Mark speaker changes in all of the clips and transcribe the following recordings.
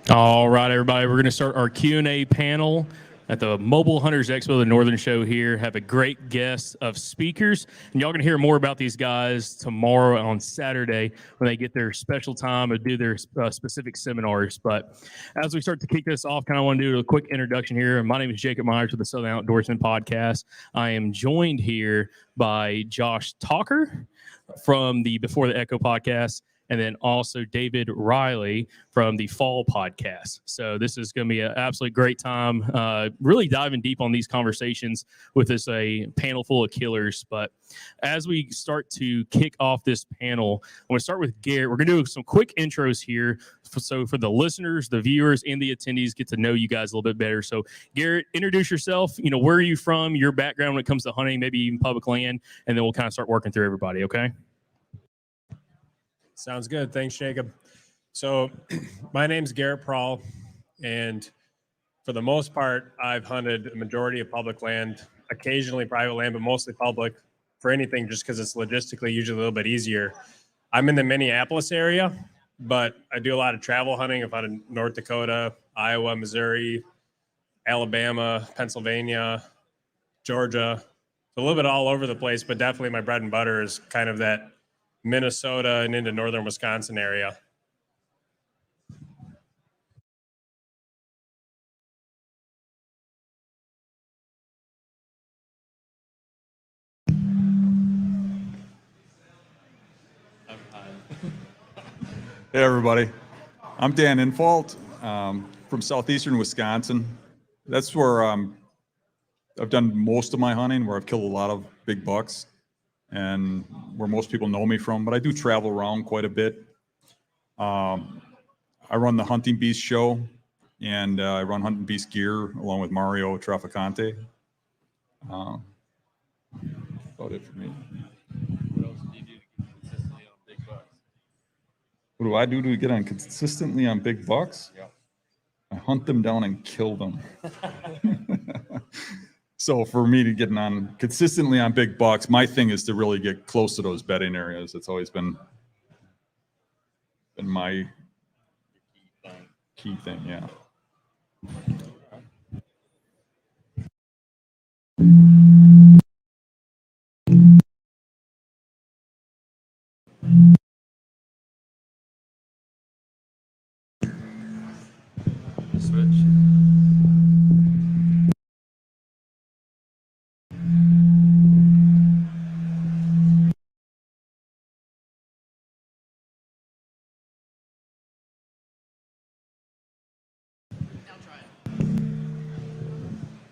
Speaker 1: All right, everybody, we're going to start our Q&A panel at the Mobile Hunters Expo, the Northern Show here. Have a great guest of speakers, and y'all going to hear more about these guys tomorrow on Saturday when they get their special time and do their specific seminars. But as we start to kick this off, kind of want to do a quick introduction here. My name is Jacob Myers with the Southern Outdoorsman Podcast. I am joined here by Josh Talker from the Before the Echo podcast, and then also David Riley from the Fall podcast. So this is going to be an absolutely great time, really diving deep on these conversations with this a panel full of killers. But as we start to kick off this panel, I'm going to start with Garrett. We're going to do some quick intros here. So for the listeners, the viewers, and the attendees, get to know you guys a little bit better. So Garrett, introduce yourself. Where are you from, your background when it comes to hunting, maybe even public land, and then we'll kind of start working through everybody, okay?
Speaker 2: Sounds good. Thanks, Jacob. So my name's Garrett Prahl, and for the most part, I've hunted a majority of public land, occasionally private land, but mostly public for anything just because it's logistically usually a little bit easier. I'm in the Minneapolis area, but I do a lot of travel hunting. I've hunted North Dakota, Iowa, Missouri, Alabama, Pennsylvania, Georgia. So a little bit all over the place, but definitely my bread and butter is kind of that Minnesota and into northern Wisconsin area.
Speaker 3: Hey everybody, I'm Dan Infalt from southeastern Wisconsin. That's where I've done most of my hunting, where I've killed a lot of big bucks and where most people know me from, but I do travel around quite a bit. I run the Hunting Beast show, and I run Hunting Beast Gear along with Mario Traficante. About it for me.
Speaker 4: What else do you do to get consistently on big bucks?
Speaker 3: What do I do to get on consistently on big bucks?
Speaker 4: Yeah.
Speaker 3: I hunt them down and kill them. So for me to get on consistently on big bucks, my thing is to really get close to those bedding areas. It's always been my key thing, yeah.
Speaker 4: Switch.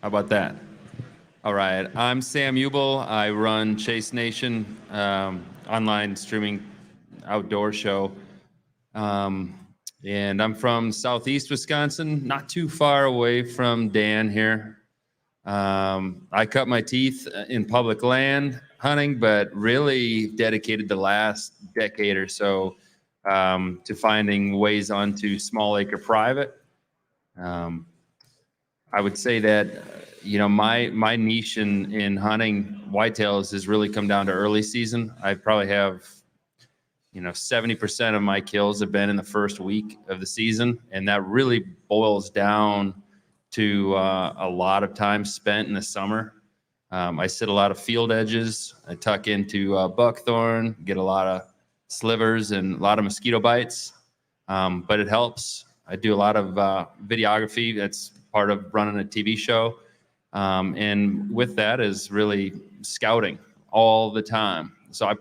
Speaker 4: How about that? All right, I'm Sam Ubel. I run Chase Nation, online streaming outdoor show. And I'm from Southeast Wisconsin, not too far away from Dan here. I cut my teeth in public land hunting, but really dedicated the last decade or so to finding ways onto small acre private. I would say that, my niche in hunting whitetails has really come down to early season. I probably have, 70% of my kills have been in the first week of the season. And that really boils down to a lot of time spent in the summer. I sit a lot of field edges. I tuck into buckthorn, get a lot of slivers and a lot of mosquito bites. But it helps. I do a lot of videography. That's part of running a TV show. And with that is really scouting all the time. So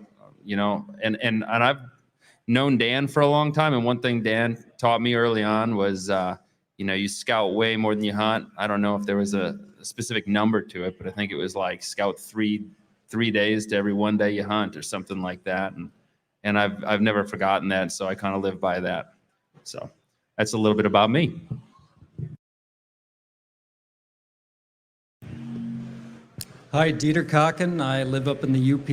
Speaker 4: and I've known Dan for a long time. And one thing Dan taught me early on was, you scout way more than you hunt. I don't know if there was a specific number to it, but I think it was like scout three days to every 1 day you hunt or something like that. And I've never forgotten that. So I kind of live by that. So that's a little bit about me.
Speaker 5: Hi, Dieter Kochan. I live up in the UP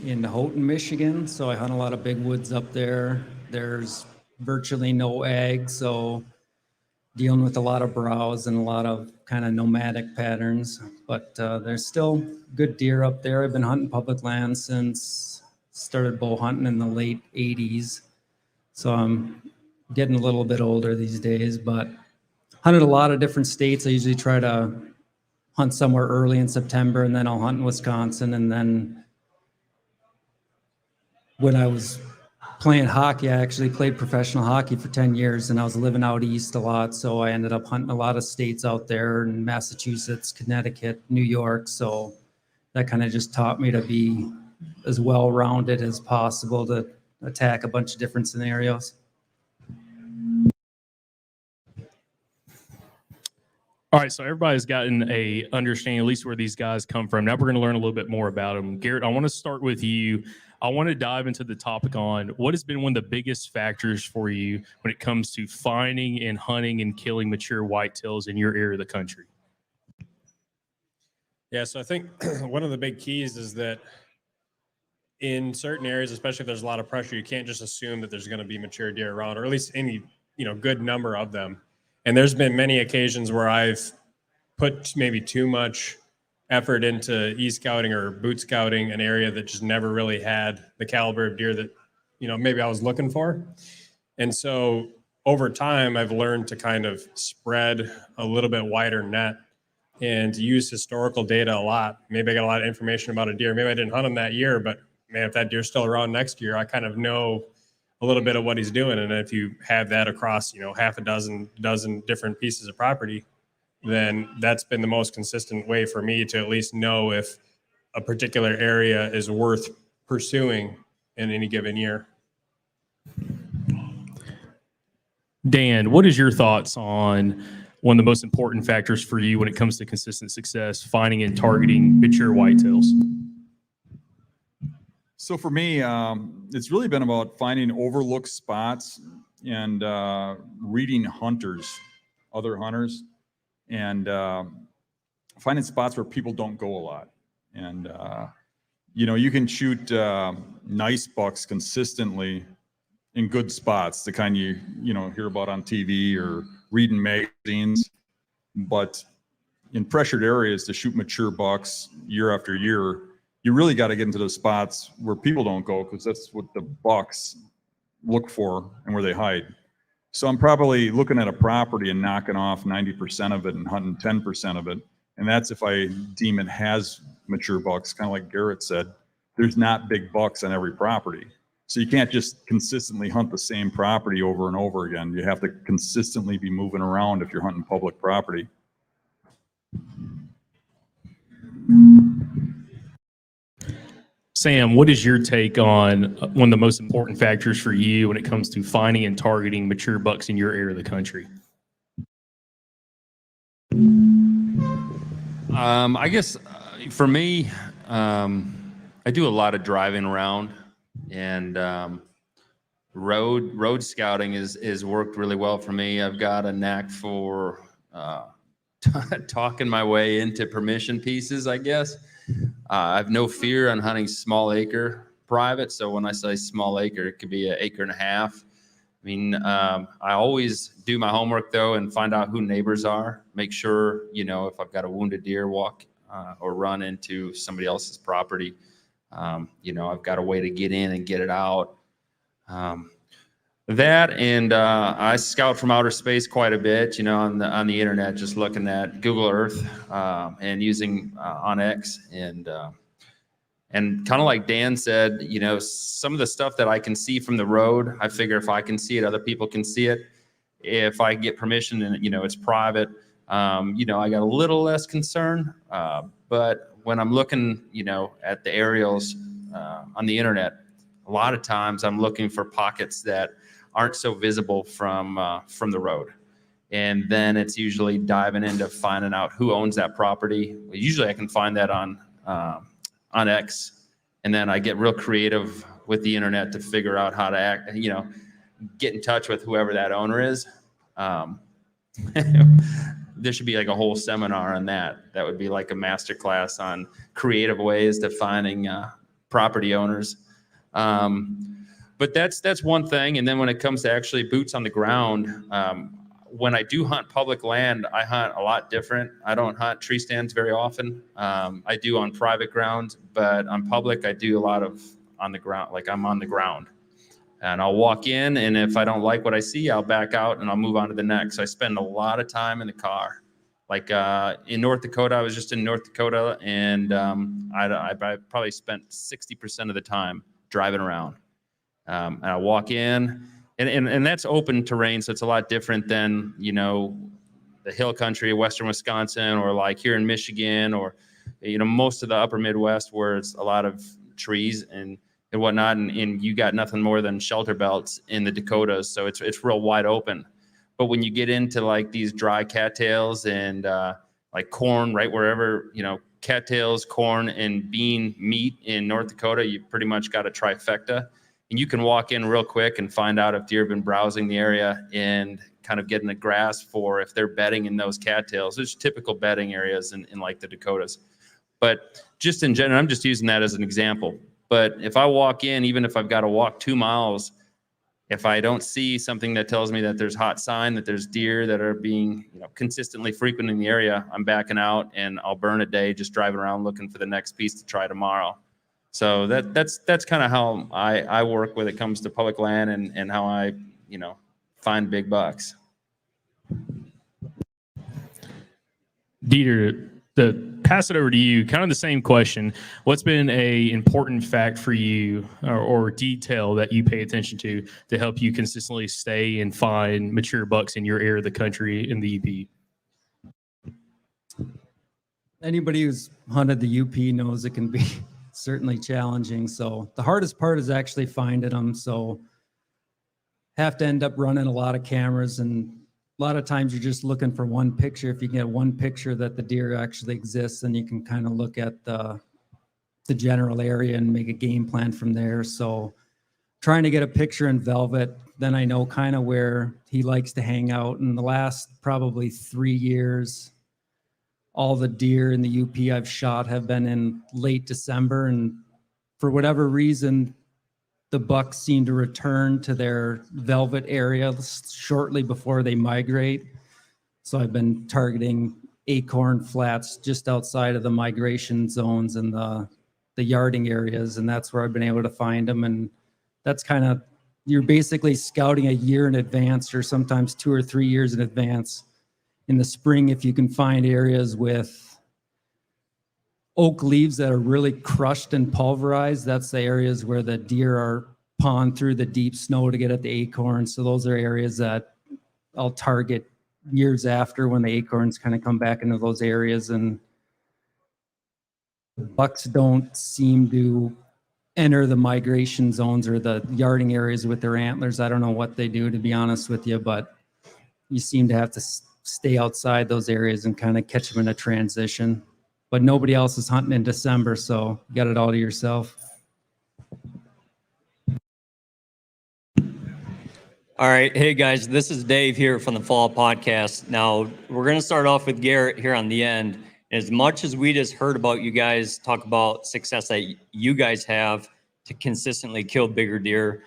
Speaker 5: in Houghton, Michigan, so I hunt a lot of big woods up there. There's virtually no ag, so dealing with a lot of browse and a lot of kind of nomadic patterns, but there's still good deer up there. I've been hunting public land since started bow hunting in the late 80s, so I'm getting a little bit older these days, but hunted a lot of different states. I usually try to hunt somewhere early in September, and then I'll hunt in Wisconsin. And then when I was playing hockey, I actually played professional hockey for 10 years, and I was living out east a lot. So I ended up hunting a lot of states out there in Massachusetts, Connecticut, New York. So that kind of just taught me to be as well-rounded as possible to attack a bunch of different scenarios.
Speaker 1: All right, so everybody's gotten a understanding, at least where these guys come from. Now we're going to learn a little bit more about them. Garrett, I want to start with you. I want to dive into the topic on what has been one of the biggest factors for you when it comes to finding and hunting and killing mature whitetails in your area of the country.
Speaker 2: Yeah, so I think one of the big keys is that in certain areas, especially if there's a lot of pressure, you can't just assume that there's going to be mature deer around, or at least any, good number of them. And there's been many occasions where I've put maybe too much effort into e-scouting or boot scouting an area that just never really had the caliber of deer that, maybe I was looking for. And so over time, I've learned to kind of spread a little bit wider net and use historical data a lot. Maybe I got a lot of information about a deer. Maybe I didn't hunt him that year, but man, if that deer's still around next year, I kind of know a little bit of what he's doing. And if you have that across, half a dozen different pieces of property, then that's been the most consistent way for me to at least know if a particular area is worth pursuing in any given year.
Speaker 1: Dan, what is your thoughts on one of the most important factors for you when it comes to consistent success, finding and targeting mature whitetails?
Speaker 3: So for me, it's really been about finding overlooked spots and reading other hunters, and finding spots where people don't go a lot. And, you can shoot nice bucks consistently in good spots, the kind you hear about on TV or read in magazines. But in pressured areas, to shoot mature bucks year after year, you really got to get into those spots where people don't go, because that's what the bucks look for and where they hide. So I'm probably looking at a property and knocking off 90% of it and hunting 10% of it. And that's if I deem it has mature bucks, kind of like Garrett said. There's not big bucks on every property. So you can't just consistently hunt the same property over and over again. You have to consistently be moving around if you're hunting public property.
Speaker 1: Sam, what is your take on one of the most important factors for you when it comes to finding and targeting mature bucks in your area of the country?
Speaker 4: I guess for me, I do a lot of driving around, and road scouting is worked really well for me. I've got a knack for talking my way into permission pieces, I guess. I have no fear on hunting small acre private. So when I say small acre, it could be an acre and a half. I mean, I always do my homework though and find out who neighbors are. Make sure, if I've got a wounded deer walk or run into somebody else's property, I've got a way to get in and get it out. That and I scout from outer space quite a bit, on the internet, just looking at Google Earth and using OnX, and kind of like Dan said, some of the stuff that I can see from the road, I figure if I can see it, other people can see it. If I get permission and it's private, I got a little less concern. But when I'm looking, at the aerials on the internet, a lot of times I'm looking for pockets that aren't so visible from the road. And then it's usually diving into finding out who owns that property. Usually I can find that on X, and then I get real creative with the internet to figure out how to act, get in touch with whoever that owner is. There should be like a whole seminar on that. That would be like a master class on creative ways to finding property owners. But that's one thing. And then when it comes to actually boots on the ground, when I do hunt public land, I hunt a lot different. I don't hunt tree stands very often. I do on private ground, but on public, I do a lot of on the ground, like I'm on the ground. And I'll walk in, and if I don't like what I see, I'll back out and I'll move on to the next. So I spend a lot of time in the car. Like in North Dakota, I was just in North Dakota, and I probably spent 60% of the time driving around. And I walk in, and that's open terrain, so it's a lot different than, you know, the hill country of Western Wisconsin, or like here in Michigan, or, you know, most of the upper Midwest where it's a lot of trees and whatnot, and you got nothing more than shelter belts in the Dakotas, so it's real wide open. But when you get into like these dry cattails and like corn, right, wherever, you know, cattails, corn, and bean meat in North Dakota, you pretty much got a trifecta. And you can walk in real quick and find out if deer have been browsing the area and kind of getting a grasp for if they're bedding in those cattails. There's typical bedding areas in like the Dakotas. But just in general, I'm just using that as an example. But if I walk in, even if I've got to walk 2 miles, if I don't see something that tells me that there's hot sign, that there's deer that are being, you know, consistently frequenting the area, I'm backing out, and I'll burn a day just driving around looking for the next piece to try tomorrow. So that's kind of how I work when it comes to public land and how I, you know, find big bucks.
Speaker 1: Dieter, to pass it over to you, kind of the same question. What's been a important fact for you or detail that you pay attention to help you consistently stay and find mature bucks in your area of the country in the UP?
Speaker 5: Anybody who's hunted the UP knows it can be certainly challenging. So the hardest part is actually finding them. So have to end up running a lot of cameras, and a lot of times you're just looking for one picture. If you can get one picture that the deer actually exists, then you can kind of look at the general area and make a game plan from there. So trying to get a picture in velvet, then I know kind of where he likes to hang out. In the last probably 3 years, all the deer in the UP I've shot have been in late December, and for whatever reason, the bucks seem to return to their velvet area shortly before they migrate. So I've been targeting acorn flats just outside of the migration zones and the yarding areas, and that's where I've been able to find them. And that's kind of, you're basically scouting a year in advance, or sometimes 2 or 3 years in advance. In the spring, if you can find areas with oak leaves that are really crushed and pulverized, that's the areas where the deer are pawing through the deep snow to get at the acorns. So those are areas that I'll target years after, when the acorns kind of come back into those areas. And bucks don't seem to enter the migration zones or the yarding areas with their antlers. I don't know what they do, to be honest with you, but you seem to have to stay outside those areas and kind of catch them in a transition. But nobody else is hunting in December, so you got it all to yourself.
Speaker 6: All right. Hey, guys, this is Dave here from the Fall Podcast. Now, we're going to start off with Garrett here on the end. As much as we just heard about you guys talk about success that you guys have to consistently kill bigger deer,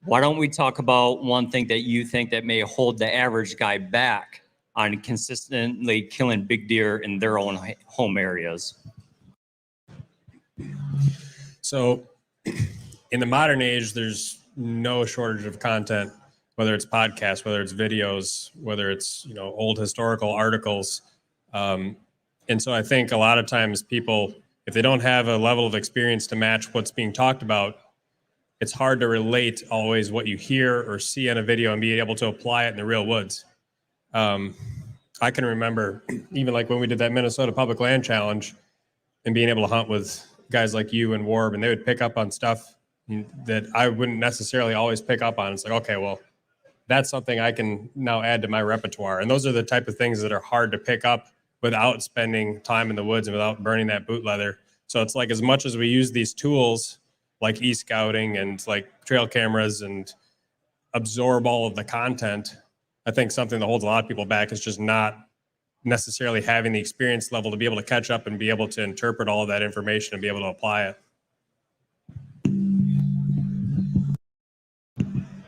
Speaker 6: why don't we talk about one thing that you think that may hold the average guy back on consistently killing big deer in their own home areas?
Speaker 2: So in the modern age, there's no shortage of content, whether it's podcasts, whether it's videos, whether it's, you know, old historical articles. And so I think a lot of times people, if they don't have a level of experience to match what's being talked about, it's hard to relate always what you hear or see on a video and be able to apply it in the real woods. I can remember even like when we did that Minnesota Public Land Challenge and being able to hunt with guys like you and Warb, and they would pick up on stuff that I wouldn't necessarily always pick up on. It's like, okay, well, that's something I can now add to my repertoire. And those are the type of things that are hard to pick up without spending time in the woods and without burning that boot leather. So it's like, as much as we use these tools like e-scouting and like trail cameras and absorb all of the content, I think something that holds a lot of people back is just not necessarily having the experience level to be able to catch up and be able to interpret all of that information and be able to apply it.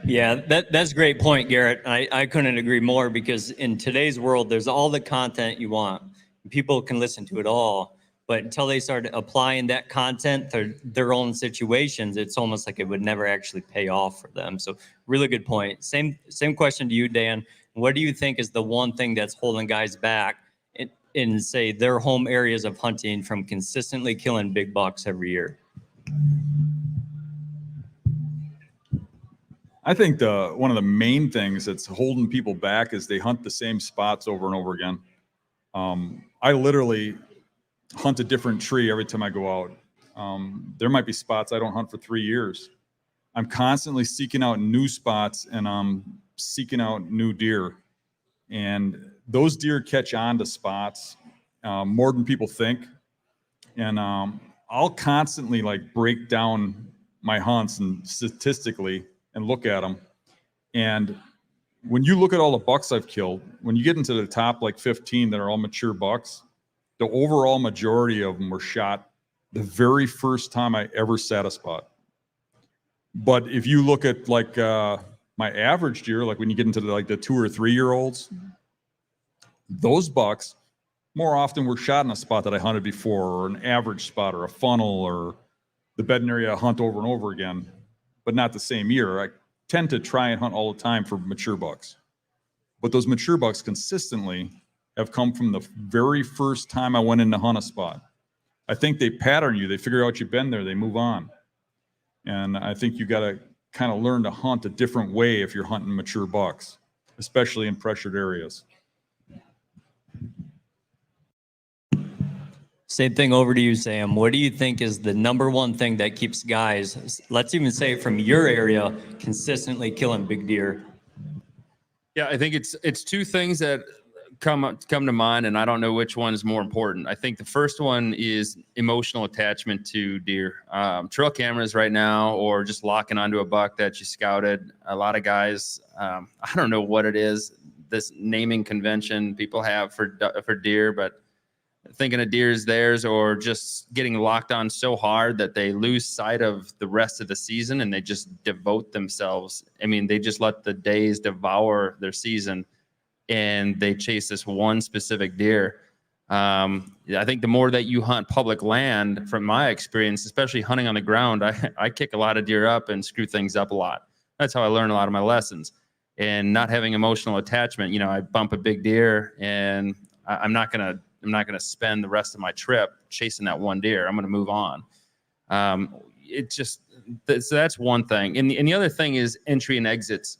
Speaker 6: Yeah, that's a great point, Garrett. I couldn't agree more, because in today's world, there's all the content you want. People can listen to it all. But until they start applying that content to their own situations, it's almost like it would never actually pay off for them. So really good point. Same question to you, Dan. What do you think is the one thing that's holding guys back in say their home areas of hunting from consistently killing big bucks every year?
Speaker 3: I think one of the main things that's holding people back is they hunt the same spots over and over again. I literally hunt a different tree every time I go out. There might be spots I don't hunt for 3 years. I'm constantly seeking out new spots, and I'm seeking out new deer. And those deer catch on to spots more than people think. And I'll constantly like break down my hunts and statistically and look at them. And when you look at all the bucks I've killed, when you get into the top like 15 that are all mature bucks, the overall majority of them were shot the very first time I ever sat a spot. But if you look at like my average deer, like when you get into like the 2 or 3 year olds, those bucks more often were shot in a spot that I hunted before, or an average spot, or a funnel, or the bedding area I hunt over and over again, but not the same year. I tend to try and hunt all the time for mature bucks. But those mature bucks consistently have come from the very first time I went in to hunt a spot. I think they pattern you. They figure out you've been there. They move on. And I think you got to kind of learn to hunt a different way if you're hunting mature bucks, especially in pressured areas.
Speaker 6: Same thing over to you, Sam. What do you think is the number one thing that keeps guys, let's even say from your area, consistently killing big deer?
Speaker 4: Yeah, I think it's two things that come to mind, and I don't know which one is more important. I think the first one is emotional attachment to deer. Trail cameras right now, or just locking onto a buck that you scouted. A lot of guys, I don't know what it is, this naming convention people have for deer, but thinking a deer is theirs, or just getting locked on so hard that they lose sight of the rest of the season and they just devote themselves. I mean, they just let the days devour their season and they chase this one specific deer. I think the more that you hunt public land, from my experience, especially hunting on the ground, I kick a lot of deer up and screw things up a lot. That's how I learn a lot of my lessons. And not having emotional attachment, you know, I bump a big deer and I'm not gonna spend the rest of my trip chasing that one deer. I'm gonna move on. So that's one thing. And the other thing is entry and exits.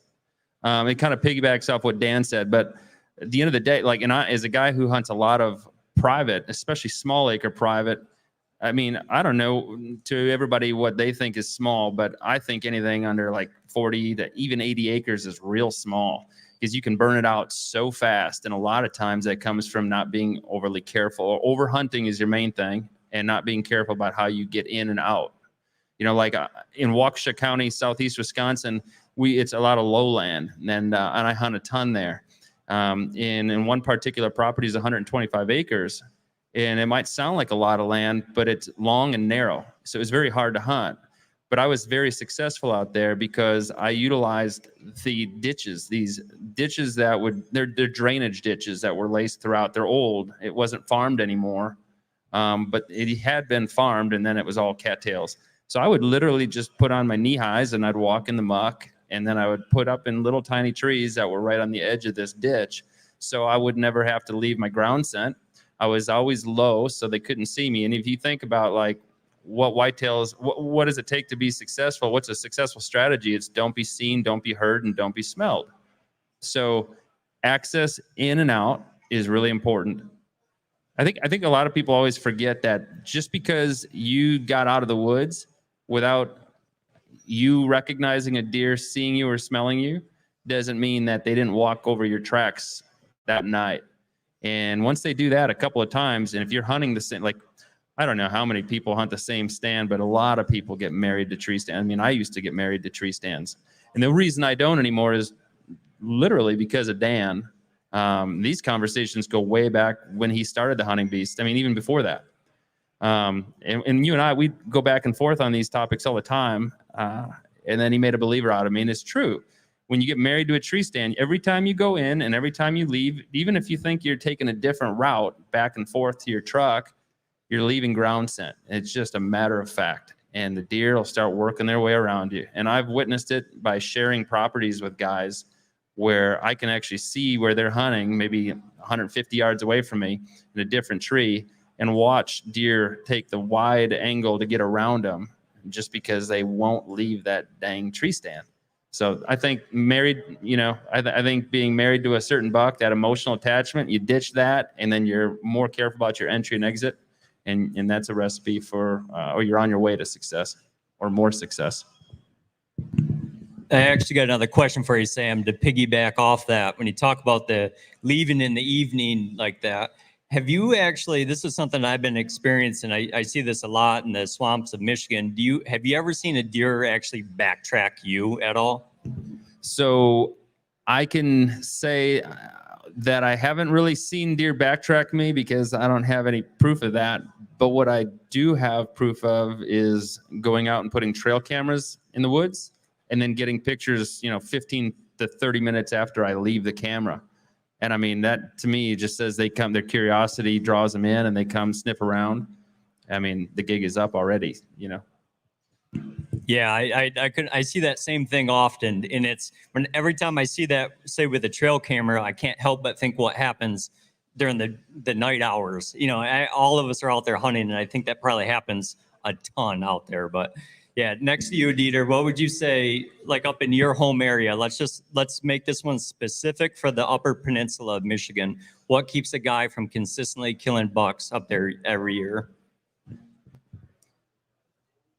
Speaker 4: It kind of piggybacks off what Dan said, but at the end of the day, like, and I, as a guy who hunts a lot of private, especially small acre private, I mean, I don't know to everybody what they think is small, but I think anything under like 40 to even 80 acres is real small, because you can burn it out so fast. And a lot of times that comes from not being overly careful. Over hunting is your main thing, and not being careful about how you get in and out. You know, like in Waukesha County, southeast Wisconsin, it's a lot of lowland, and I hunt a ton there. In one particular property is 125 acres, and it might sound like a lot of land, but it's long and narrow, so it's very hard to hunt. But I was very successful out there because I utilized the ditches, these ditches that they're drainage ditches that were laced throughout. They're old. It wasn't farmed anymore, but it had been farmed, and then it was all cattails. So I would literally just put on my knee highs and I'd walk in the muck, and then I would put up in little tiny trees that were right on the edge of this ditch. So I would never have to leave my ground scent. I was always low so they couldn't see me. And if you think about like what whitetails, what does it take to be successful? What's a successful strategy? It's don't be seen, don't be heard, and don't be smelled. So access in and out is really important. I think a lot of people always forget that just because you got out of the woods without you recognizing a deer seeing you or smelling you doesn't mean that they didn't walk over your tracks that night. And once they do that a couple of times, and if you're hunting the same, like, I don't know how many people hunt the same stand, but a lot of people get married to tree stands. I mean, I used to get married to tree stands. And the reason I don't anymore is literally because of Dan. These conversations go way back when he started the Hunting Beast. I mean, even before that. And you and I, we go back and forth on these topics all the time. And then he made a believer out of me. And it's true. When you get married to a tree stand, every time you go in and every time you leave, even if you think you're taking a different route back and forth to your truck, you're leaving ground scent. It's just a matter of fact. And the deer will start working their way around you. And I've witnessed it by sharing properties with guys where I can actually see where they're hunting, maybe 150 yards away from me in a different tree, and watch deer take the wide angle to get around them just because they won't leave that dang tree stand. So I think married, I think being married to a certain buck, that emotional attachment, you ditch that, and then you're more careful about your entry and exit. And that's a recipe for, or you're on your way to success or more success.
Speaker 6: I actually got another question for you, Sam, to piggyback off that. When you talk about the leaving in the evening like that, have you actually, this is something I've been experiencing. I see this a lot in the swamps of Michigan. Have you ever seen a deer actually backtrack you at all?
Speaker 4: So I can say that I haven't really seen deer backtrack me because I don't have any proof of that. But what I do have proof of is going out and putting trail cameras in the woods and then getting pictures, 15 to 30 minutes after I leave the camera. And I mean, that to me just says they come, their curiosity draws them in and they come sniff around. I mean, the gig is up already,
Speaker 6: Yeah, I see that same thing often. And it's when every time I see that, say with a trail camera, I can't help but think what happens during the night hours. All of us are out there hunting, and I think that probably happens a ton out there. But yeah, next to you, Dieter, what would you say, like up in your home area? Let's make this one specific for the Upper Peninsula of Michigan. What keeps a guy from consistently killing bucks up there every year?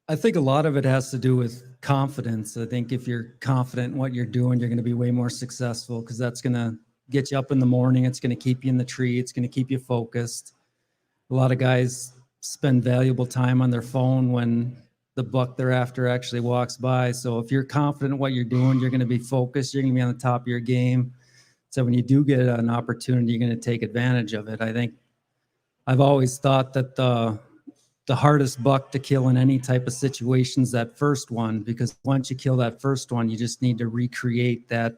Speaker 5: I think a lot of it has to do with confidence. I think if you're confident in what you're doing, you're going to be way more successful because that's going to get you up in the morning. It's going to keep you in the tree. It's going to keep you focused. A lot of guys spend valuable time on their phone when the buck they're after actually walks by. So if you're confident in what you're doing, you're going to be focused. You're going to be on the top of your game. So when you do get an opportunity, you're going to take advantage of it. I think I've always thought that the hardest buck to kill in any type of situation is that first one, because once you kill that first one, you just need to recreate that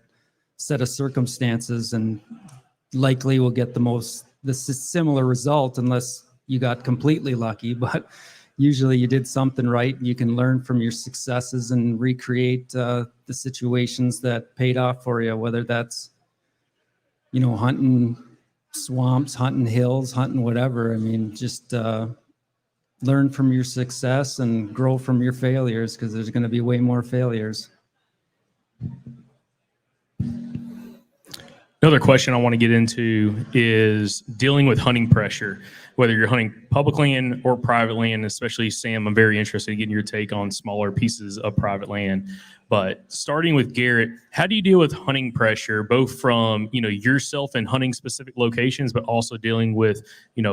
Speaker 5: set of circumstances and likely will get the similar result unless you got completely lucky. But usually you did something right. You can learn from your successes and recreate the situations that paid off for you, whether that's, hunting swamps, hunting hills, hunting whatever. I mean, just learn from your success and grow from your failures because there's going to be way more failures.
Speaker 1: Another question I want to get into is dealing with hunting pressure, whether you're hunting public land or private land. Especially, Sam, I'm very interested in getting your take on smaller pieces of private land. But starting with Garrett, how do you deal with hunting pressure, both from yourself and hunting specific locations, but also dealing with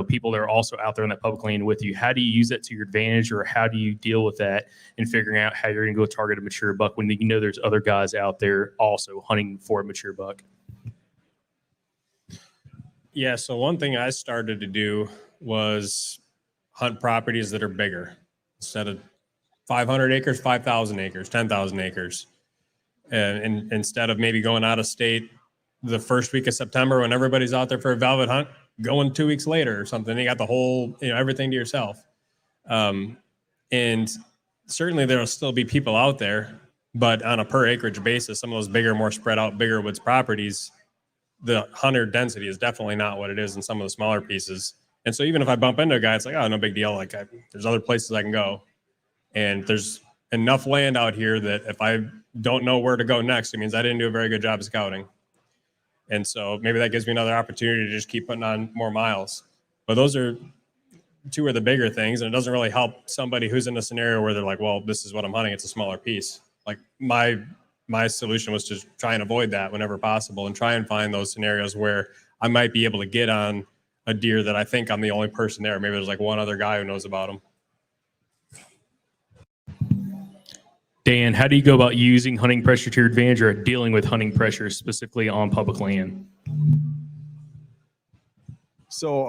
Speaker 1: people that are also out there on that public land with you? How do you use that to your advantage, or how do you deal with that in figuring out how you're going to go target a mature buck when there's other guys out there also hunting for a mature buck?
Speaker 2: Yeah, so one thing I started to do was hunt properties that are bigger. Instead of 500 acres, 5,000 acres, 10,000 acres. And instead of maybe going out of state the first week of September when everybody's out there for a velvet hunt, going 2 weeks later or something, you got the whole, everything to yourself. And certainly there will still be people out there, but on a per acreage basis, some of those bigger, more spread out, bigger woods properties, the hunter density is definitely not what it is in some of the smaller pieces. And so even if I bump into a guy, it's like, oh, no big deal. Like there's other places I can go. And there's enough land out here that if I don't know where to go next, it means I didn't do a very good job of scouting. And so maybe that gives me another opportunity to just keep putting on more miles. But those are two of the bigger things. And it doesn't really help somebody who's in a scenario where they're like, well, this is what I'm hunting. It's a smaller piece. Like my solution was to try and avoid that whenever possible and try and find those scenarios where I might be able to get on a deer that I think I'm the only person there. Maybe there's like one other guy who knows about them.
Speaker 1: Dan, how do you go about using hunting pressure to your advantage or dealing with hunting pressure specifically on public land?
Speaker 3: So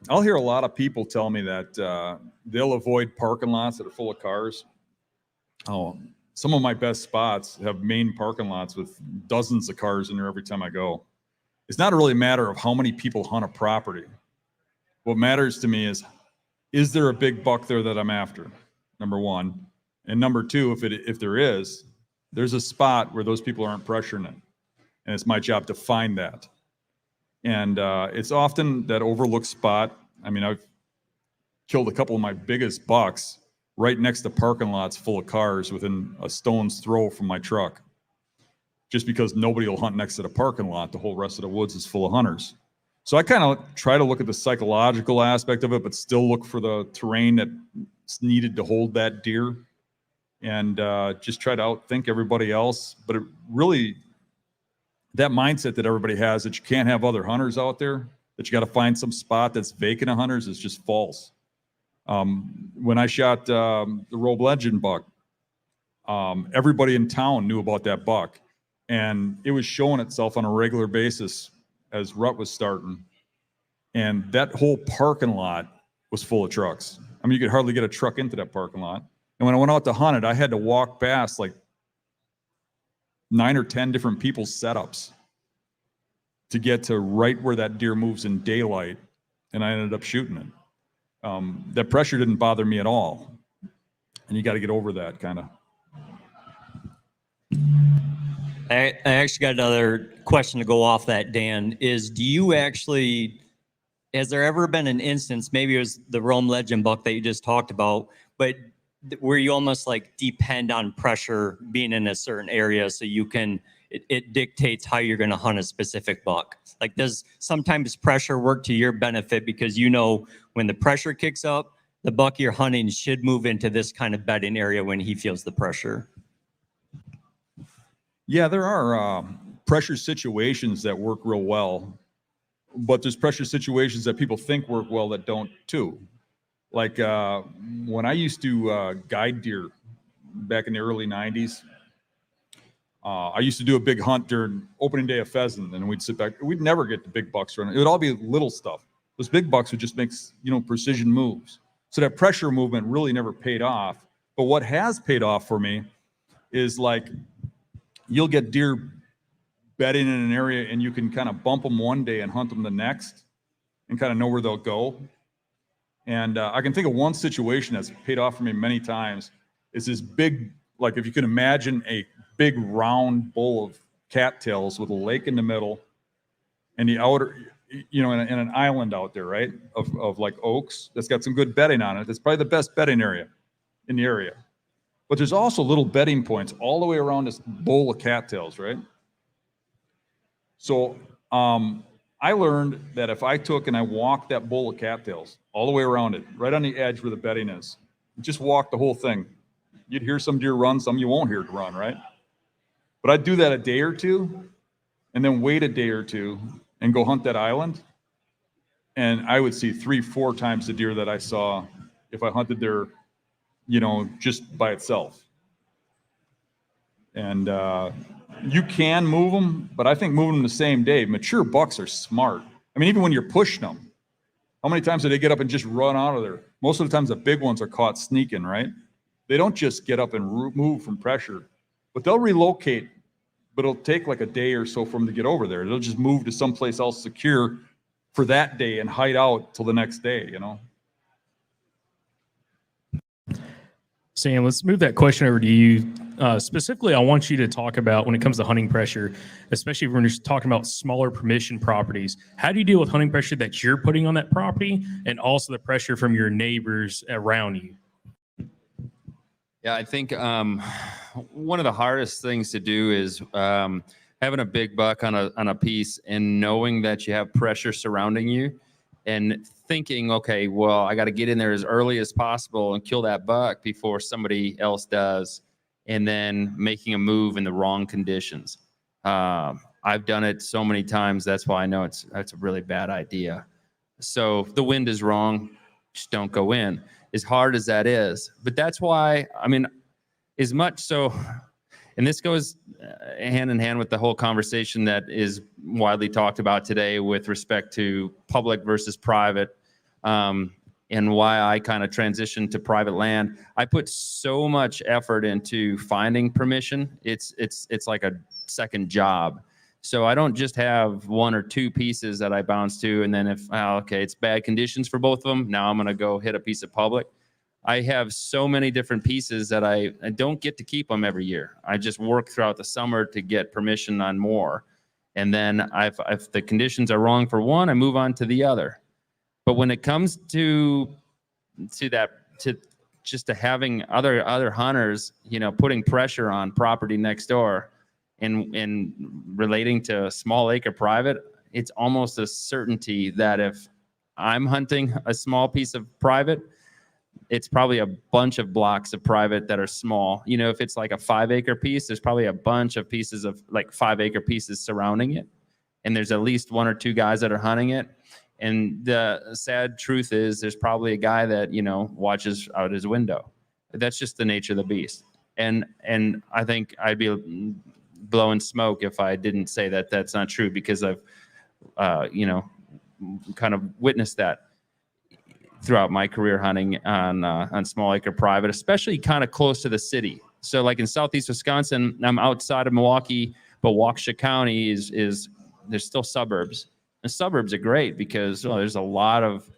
Speaker 3: I'll hear a lot of people tell me that they'll avoid parking lots that are full of cars. Some of my best spots have main parking lots with dozens of cars in there every time I go. It's not really a matter of how many people hunt a property. What matters to me is is there a big buck there that I'm after? Number one. And number two, if there is, there's a spot where those people aren't pressuring it. And it's my job to find that. And it's often that overlooked spot. I mean, I've killed a couple of my biggest bucks right next to parking lots full of cars within a stone's throw from my truck. Just because nobody will hunt next to the parking lot, the whole rest of the woods is full of hunters. So I kind of try to look at the psychological aspect of it, but still look for the terrain that's needed to hold that deer, and just try to outthink everybody else. But it really, that mindset that everybody has that you can't have other hunters out there, that you got to find some spot that's vacant of hunters, is just false. When I shot the Robe Legend buck, everybody in town knew about that buck, and it was showing itself on a regular basis as rut was starting, and that whole parking lot was full of trucks. I mean, you could hardly get a truck into that parking lot. And when I went out to hunt it, I had to walk past like 9 or 10 different people's setups to get to right where that deer moves in daylight, and I ended up shooting it. That pressure didn't bother me at all, and you got to get over that kind of.
Speaker 6: I actually got another question to go off that, Dan, is do you actually, has there ever been an instance, maybe it was the Rome Legend buck that you just talked about, but where you almost like depend on pressure being in a certain area so you can, it dictates how you're going to hunt a specific buck? Like, does sometimes pressure work to your benefit because you know when the pressure kicks up, the buck you're hunting should move into this kind of bedding area when he feels the pressure?
Speaker 3: Yeah, there are pressure situations that work real well, but there's pressure situations that people think work well that don't too. Like when I used to guide deer back in the early 90s, I used to do a big hunt during opening day of pheasant, and we'd sit back. We'd never get the big bucks running. It would all be little stuff. Those big bucks would just make, precision moves. So that pressure movement really never paid off. But what has paid off for me is like, you'll get deer bedding in an area and you can kind of bump them one day and hunt them the next and kind of know where they'll go. And I can think of one situation that's paid off for me many times. Is this big, like if you can imagine a big round bowl of cattails with a lake in the middle and the outer, and an island out there, right? Of like oaks that's got some good bedding on it. It's probably the best bedding area in the area. But there's also little bedding points all the way around this bowl of cattails, right? So I learned that if I took and I walked that bowl of cattails all the way around it, right on the edge where the bedding is, just walk the whole thing, you'd hear some deer run, some you won't hear it run, right? But I'd do that a day or two and then wait a day or two and go hunt that island. And I would see 3-4 times the deer that I saw if I hunted there, just by itself. And you can move them, but I think moving them the same day, mature bucks are smart. I mean, even when you're pushing them, how many times do they get up and just run out of there? Most of the times the big ones are caught sneaking, right? They don't just get up and move from pressure, but they'll relocate, but it'll take like a day or so for them to get over there. They'll just move to someplace else secure for that day and hide out till the next day,
Speaker 1: Sam, let's move that question over to you. Specifically, I want you to talk about when it comes to hunting pressure, especially when you're talking about smaller permission properties. How do you deal with hunting pressure that you're putting on that property and also the pressure from your neighbors around you?
Speaker 4: Yeah, I think one of the hardest things to do is having a big buck on a piece and knowing that you have pressure surrounding you and thinking, okay, well, I got to get in there as early as possible and kill that buck before somebody else does, and then making a move in the wrong conditions. I've done it so many times. That's why I know that's a really bad idea. So if the wind is wrong, just don't go in, as hard as that is. But that's why, as much so, and this goes hand in hand with the whole conversation that is widely talked about today with respect to public versus private, and why I kind of transitioned to private land. I put so much effort into finding permission. It's like a second job So I don't just have one or two pieces that I bounce to, and then if, okay, it's bad conditions for both of them, now I'm going to go hit a piece of public. I have so many different pieces that I don't get to keep them every year. I just work throughout the summer to get permission on more. And then if the conditions are wrong for one, I move on to the other. But when it comes to having other hunters, putting pressure on property next door and relating to a small acre private, it's almost a certainty that if I'm hunting a small piece of private, it's probably a bunch of blocks of private that are small. If it's like a 5 acre piece, there's probably a bunch of pieces of like 5 acre pieces surrounding it. And there's at least 1 or 2 guys that are hunting it. And the sad truth is there's probably a guy that, watches out his window. That's just the nature of the beast. And I think I'd be blowing smoke if I didn't say that that's not true, because I've, kind of witnessed that throughout my career hunting on small acre private, especially kind of close to the city. So like in southeast Wisconsin, I'm outside of Milwaukee, but Waukesha County is there's still suburbs. The suburbs are great because there's a lot of,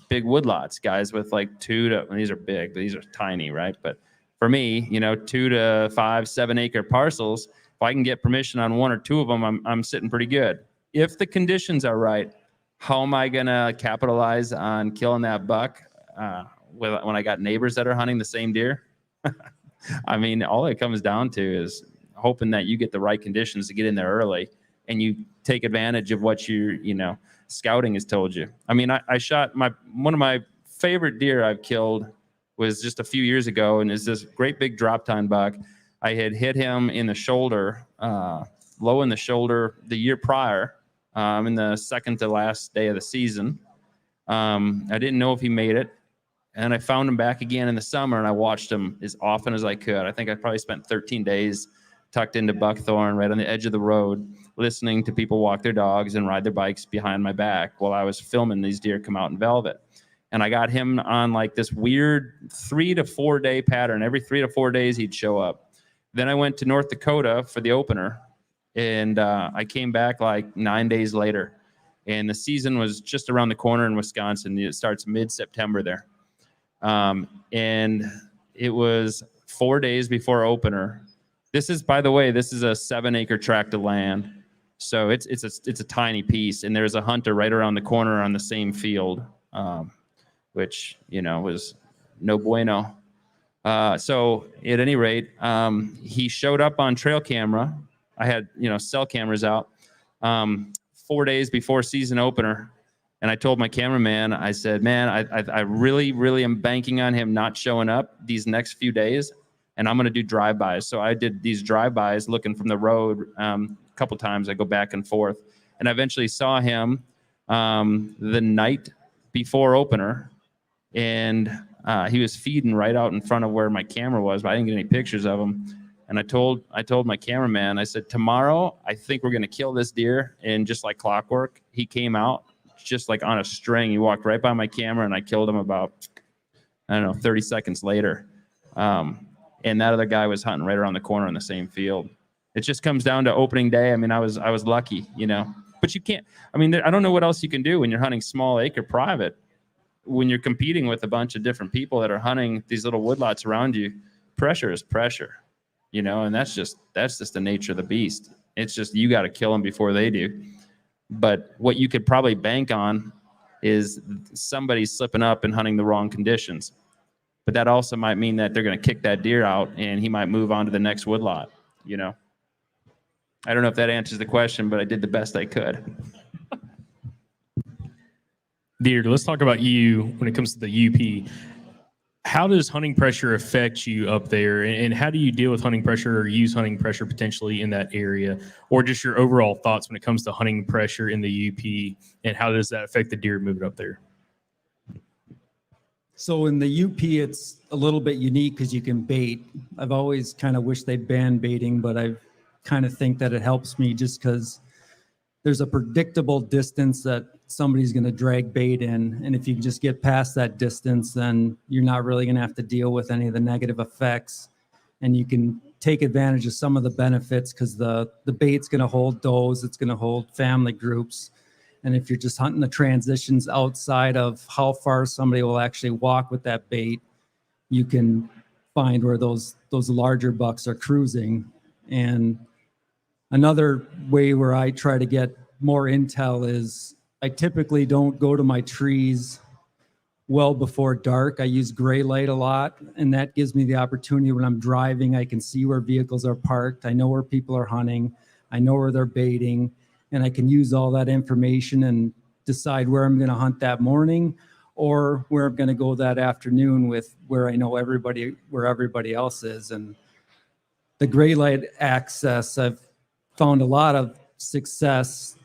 Speaker 4: big woodlots, guys with like these are big, but these are tiny, right? But for me, 2 to 5, 7 acre parcels, if I can get permission on 1 or 2 of them, I'm sitting pretty good. If the conditions are right, how am I gonna capitalize on killing that buck when I got neighbors that are hunting the same deer? I mean, all it comes down to is hoping that you get the right conditions to get in there early, and you take advantage of what scouting has told you. I mean, I shot one of my favorite deer I've killed was just a few years ago, and is this great big drop tine buck. I had hit him in the shoulder, low in the shoulder the year prior. In the second to last day of the season. I didn't know if he made it. And I found him back again in the summer, and I watched him as often as I could. I think I probably spent 13 days tucked into buckthorn right on the edge of the road, listening to people walk their dogs and ride their bikes behind my back while I was filming these deer come out in velvet. And I got him on like this weird 3 to 4 day pattern. Every 3 to 4 days he'd show up. Then I went to North Dakota for the opener. And I came back like 9 days later, and the season was just around the corner in Wisconsin. It starts mid-September there. And it was 4 days before opener. This is, by the way, this is a 7 acre tract of land. So it's a tiny piece, and there's a hunter right around the corner on the same field, which, was no bueno. So at any rate, he showed up on trail camera. I had, cell cameras out 4 days before season opener. And I told my cameraman, I said, man, I really, really am banking on him not showing up these next few days. And I'm going to do drive-bys. So I did these drive-bys looking from the road a couple times. I go back and forth. And I eventually saw him the night before opener. And he was feeding right out in front of where my camera was, but I didn't get any pictures of him. And I told my cameraman, I said, tomorrow, I think we're going to kill this deer. And just like clockwork, he came out just like on a string. He walked right by my camera, and I killed him about, 30 seconds later. And that other guy was hunting right around the corner in the same field. It just comes down to opening day. I mean, I was lucky, but you can't, I don't know what else you can do when you're hunting small acre private, when you're competing with a bunch of different people that are hunting these little woodlots around you. Pressure is pressure. And that's just the nature of the beast. It's just, you got to kill them before they do. But what you could probably bank on is somebody slipping up and hunting the wrong conditions. But that also might mean that they're going to kick that deer out, and he might move on to the next woodlot. I don't know if that answers the question, but I did the best I could.
Speaker 1: Dieter, let's talk about you when it comes to the UP. How does hunting pressure affect you up there, and how do you deal with hunting pressure or use hunting pressure potentially in that area, or just your overall thoughts when it comes to hunting pressure in the UP, and how does that affect the deer moving up there?
Speaker 5: So in the UP, it's a little bit unique because you can bait. I've always kind of wished they'd ban baiting, but I kind of think that it helps me just because there's a predictable distance that somebody's going to drag bait in. And if you just get past that distance, then you're not really going to have to deal with any of the negative effects. And you can take advantage of some of the benefits because the bait's going to hold does, it's going to hold family groups. And if you're just hunting the transitions outside of how far somebody will actually walk with that bait, you can find where those larger bucks are cruising. And another way where I try to get more intel is I typically don't go to my trees well before dark. I use gray light a lot, and that gives me the opportunity when I'm driving, I can see where vehicles are parked. I know where people are hunting. I know where they're baiting, and I can use all that information and decide where I'm going to hunt that morning or where I'm going to go that afternoon with where I know where everybody else is. And the gray light access, I've found a lot of success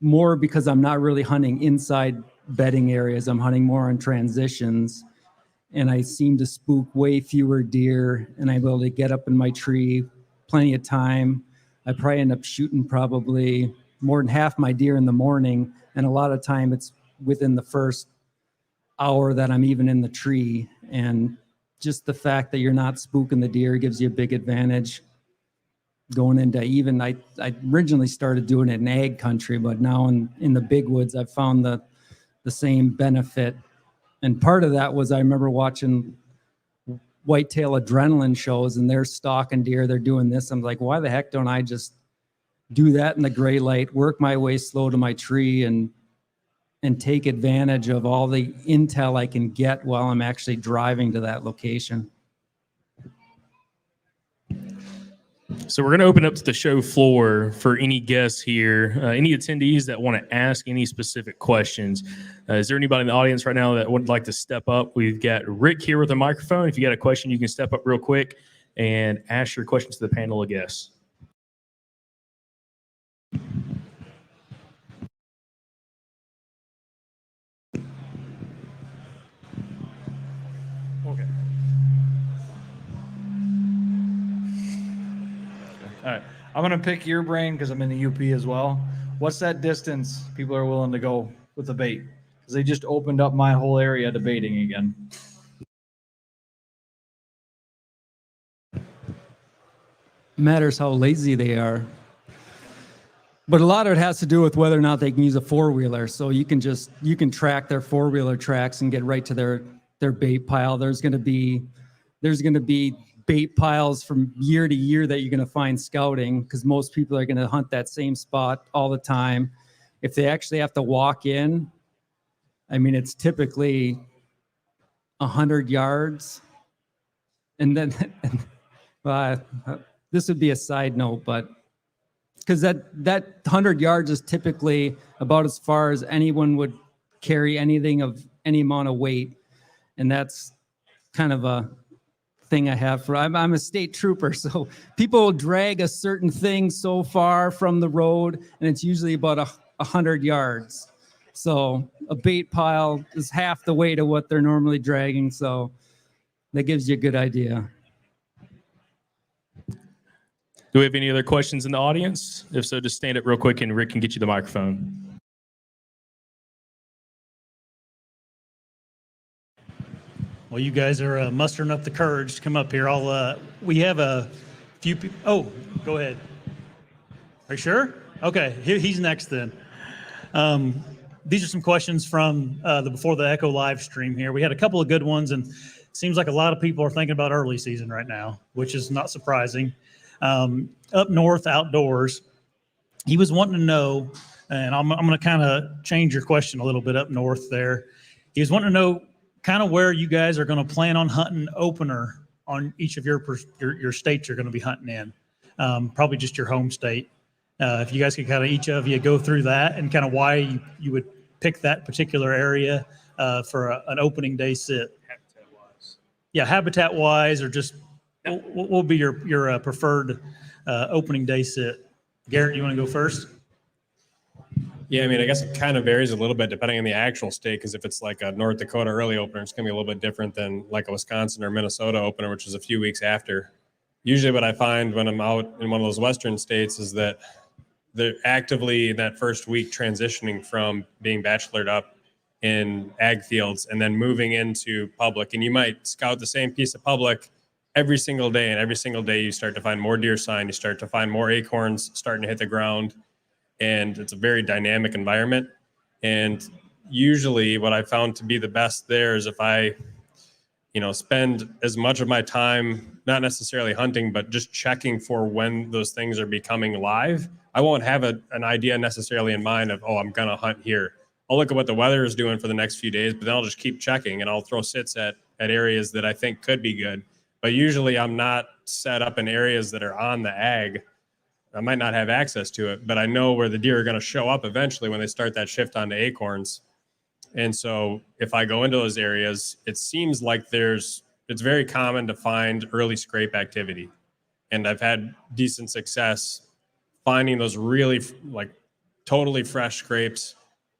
Speaker 5: more because I'm not really hunting inside bedding areas. I'm hunting more on transitions, and I seem to spook way fewer deer, and I'm able to get up in my tree plenty of time. I probably end up shooting probably more than half my deer in the morning, and a lot of time it's within the first hour that I'm even in the tree. And just the fact that you're not spooking the deer gives you a big advantage. Going into even, I originally started doing it in ag country, but now in the big woods, I've found the same benefit. And part of that was I remember watching whitetail adrenaline shows, and they're stalking deer, they're doing this. I'm like, why the heck don't I just do that in the gray light, work my way slow to my tree and take advantage of all the intel I can get while I'm actually driving to that location.
Speaker 1: So we're going to open up to the show floor for any guests here, any attendees that want to ask any specific questions. Is there anybody in the audience right now that would like to step up? We've got Rick here with a microphone. If you got a question, you can step up real quick and ask your question to the panel of guests.
Speaker 7: Okay. All right. I'm going to pick your brain because I'm in the UP as well. What's that distance people are willing to go with the bait? Because they just opened up my whole area to baiting again.
Speaker 5: Matters how lazy they are. But a lot of it has to do with whether or not they can use a four-wheeler. So you can track their four-wheeler tracks and get right to their bait pile. There's going to be bait piles from year to year that you're going to find scouting because most people are going to hunt that same spot all the time. If they actually have to walk in, I mean, it's typically 100 yards. And then this would be a side note, but because that 100 yards is typically about as far as anyone would carry anything of any amount of weight. And that's kind of a thing I have I'm a state trooper, so people will drag a certain thing so far from the road, and it's usually about 100 yards. So a bait pile is half the weight of what they're normally dragging, so that gives you a good idea.
Speaker 1: Do we have any other questions in the audience? If so, just stand up real quick and Rick can get you the microphone.
Speaker 8: Well, you guys are mustering up the courage to come up here. We have a few people. Oh, go ahead. Are you sure? Okay, he's next then. These are some questions from the Before the Echo live stream here. We had a couple of good ones, and it seems like a lot of people are thinking about early season right now, which is not surprising. Up north, outdoors, he was wanting to know, and I'm going to kind of change your question a little bit up north there. He was wanting to know kind of where you guys are going to plan on hunting opener on each of your states you're going to be hunting in. Probably just your home state. If you guys could kind of each of you go through that and kind of why you would pick that particular area for an opening day sit. Habitat-wise. Yeah, habitat-wise, or just what will be your preferred opening day sit? Garrett, you want to go first?
Speaker 2: Yeah, I mean, I guess it kind of varies a little bit depending on the actual state, because if it's like a North Dakota early opener, it's going to be a little bit different than like a Wisconsin or Minnesota opener, which is a few weeks after. Usually what I find when I'm out in one of those Western states is that they're actively in that first week transitioning from being bachelored up in ag fields and then moving into public. And you might scout the same piece of public every single day, and every single day you start to find more deer sign, you start to find more acorns starting to hit the ground, and it's a very dynamic environment. And usually what I found to be the best there is if I, spend as much of my time, not necessarily hunting, but just checking for when those things are becoming live. I won't have an idea necessarily in mind of, oh, I'm going to hunt here. I'll look at what the weather is doing for the next few days, but then I'll just keep checking, and I'll throw sits at areas that I think could be good. But usually I'm not set up in areas that are on the ag. I might not have access to it, but I know where the deer are going to show up eventually when they start that shift onto acorns. And so if I go into those areas, it seems like it's very common to find early scrape activity. And I've had decent success finding those really totally fresh scrapes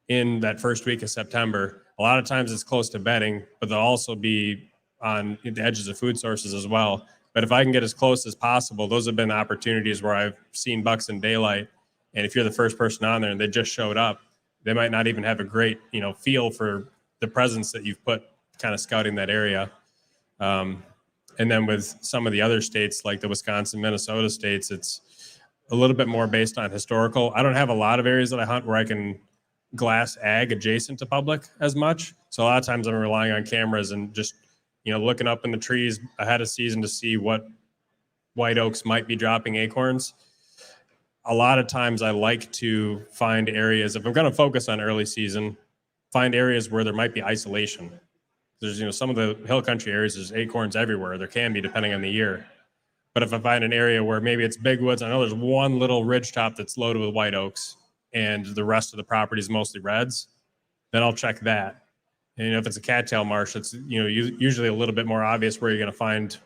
Speaker 2: in that first week of September. A lot of times it's close to bedding, but they'll also be on the edges of food sources as well. But if I can get as close as possible, those have been opportunities where I've seen bucks in daylight. And if you're the first person on there and they just showed up, they might not even have a great, feel for the presence that you've put kind of scouting that area. And then with some of the other states, like the Wisconsin, Minnesota states, it's a little bit more based on historical. I don't have a lot of areas that I hunt where I can glass ag adjacent to public as much. So a lot of times I'm relying on cameras and just, looking up in the trees ahead of season to see what white oaks might be dropping acorns. A lot of times I like to find areas, if I'm going to focus on early season, find areas where there might be isolation. There's, some of the hill country areas, there's acorns everywhere. There can be, depending on the year. But if I find an area where maybe it's big woods, I know there's one little ridge top that's loaded with white oaks and the rest of the property is mostly reds, then I'll check that. And if it's a cattail marsh, it's usually a little bit more obvious where you're going to find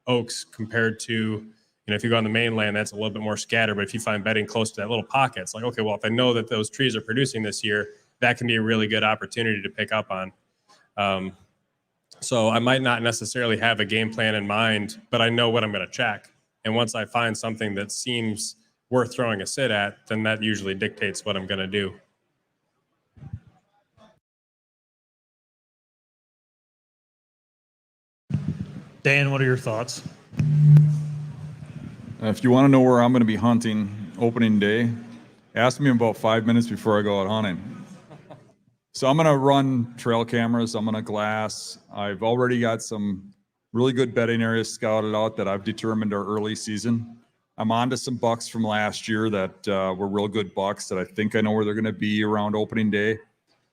Speaker 2: oaks compared to if you go on the mainland, that's a little bit more scattered. But if you find bedding close to that little pocket, it's like, okay, well, if I know that those trees are producing this year, that can be a really good opportunity to pick up on. So I might not necessarily have a game plan in mind, but I know what I'm going to check. And once I find something that seems worth throwing a sit at, then that usually dictates what I'm going to do.
Speaker 8: Dan, what are your thoughts?
Speaker 3: If you want to know where I'm going to be hunting opening day, ask me about 5 minutes before I go out hunting. So I'm going to run trail cameras. I'm going to glass. I've already got some really good bedding areas scouted out that I've determined are early season. I'm on to some bucks from last year that were real good bucks that I think I know where they're going to be around opening day.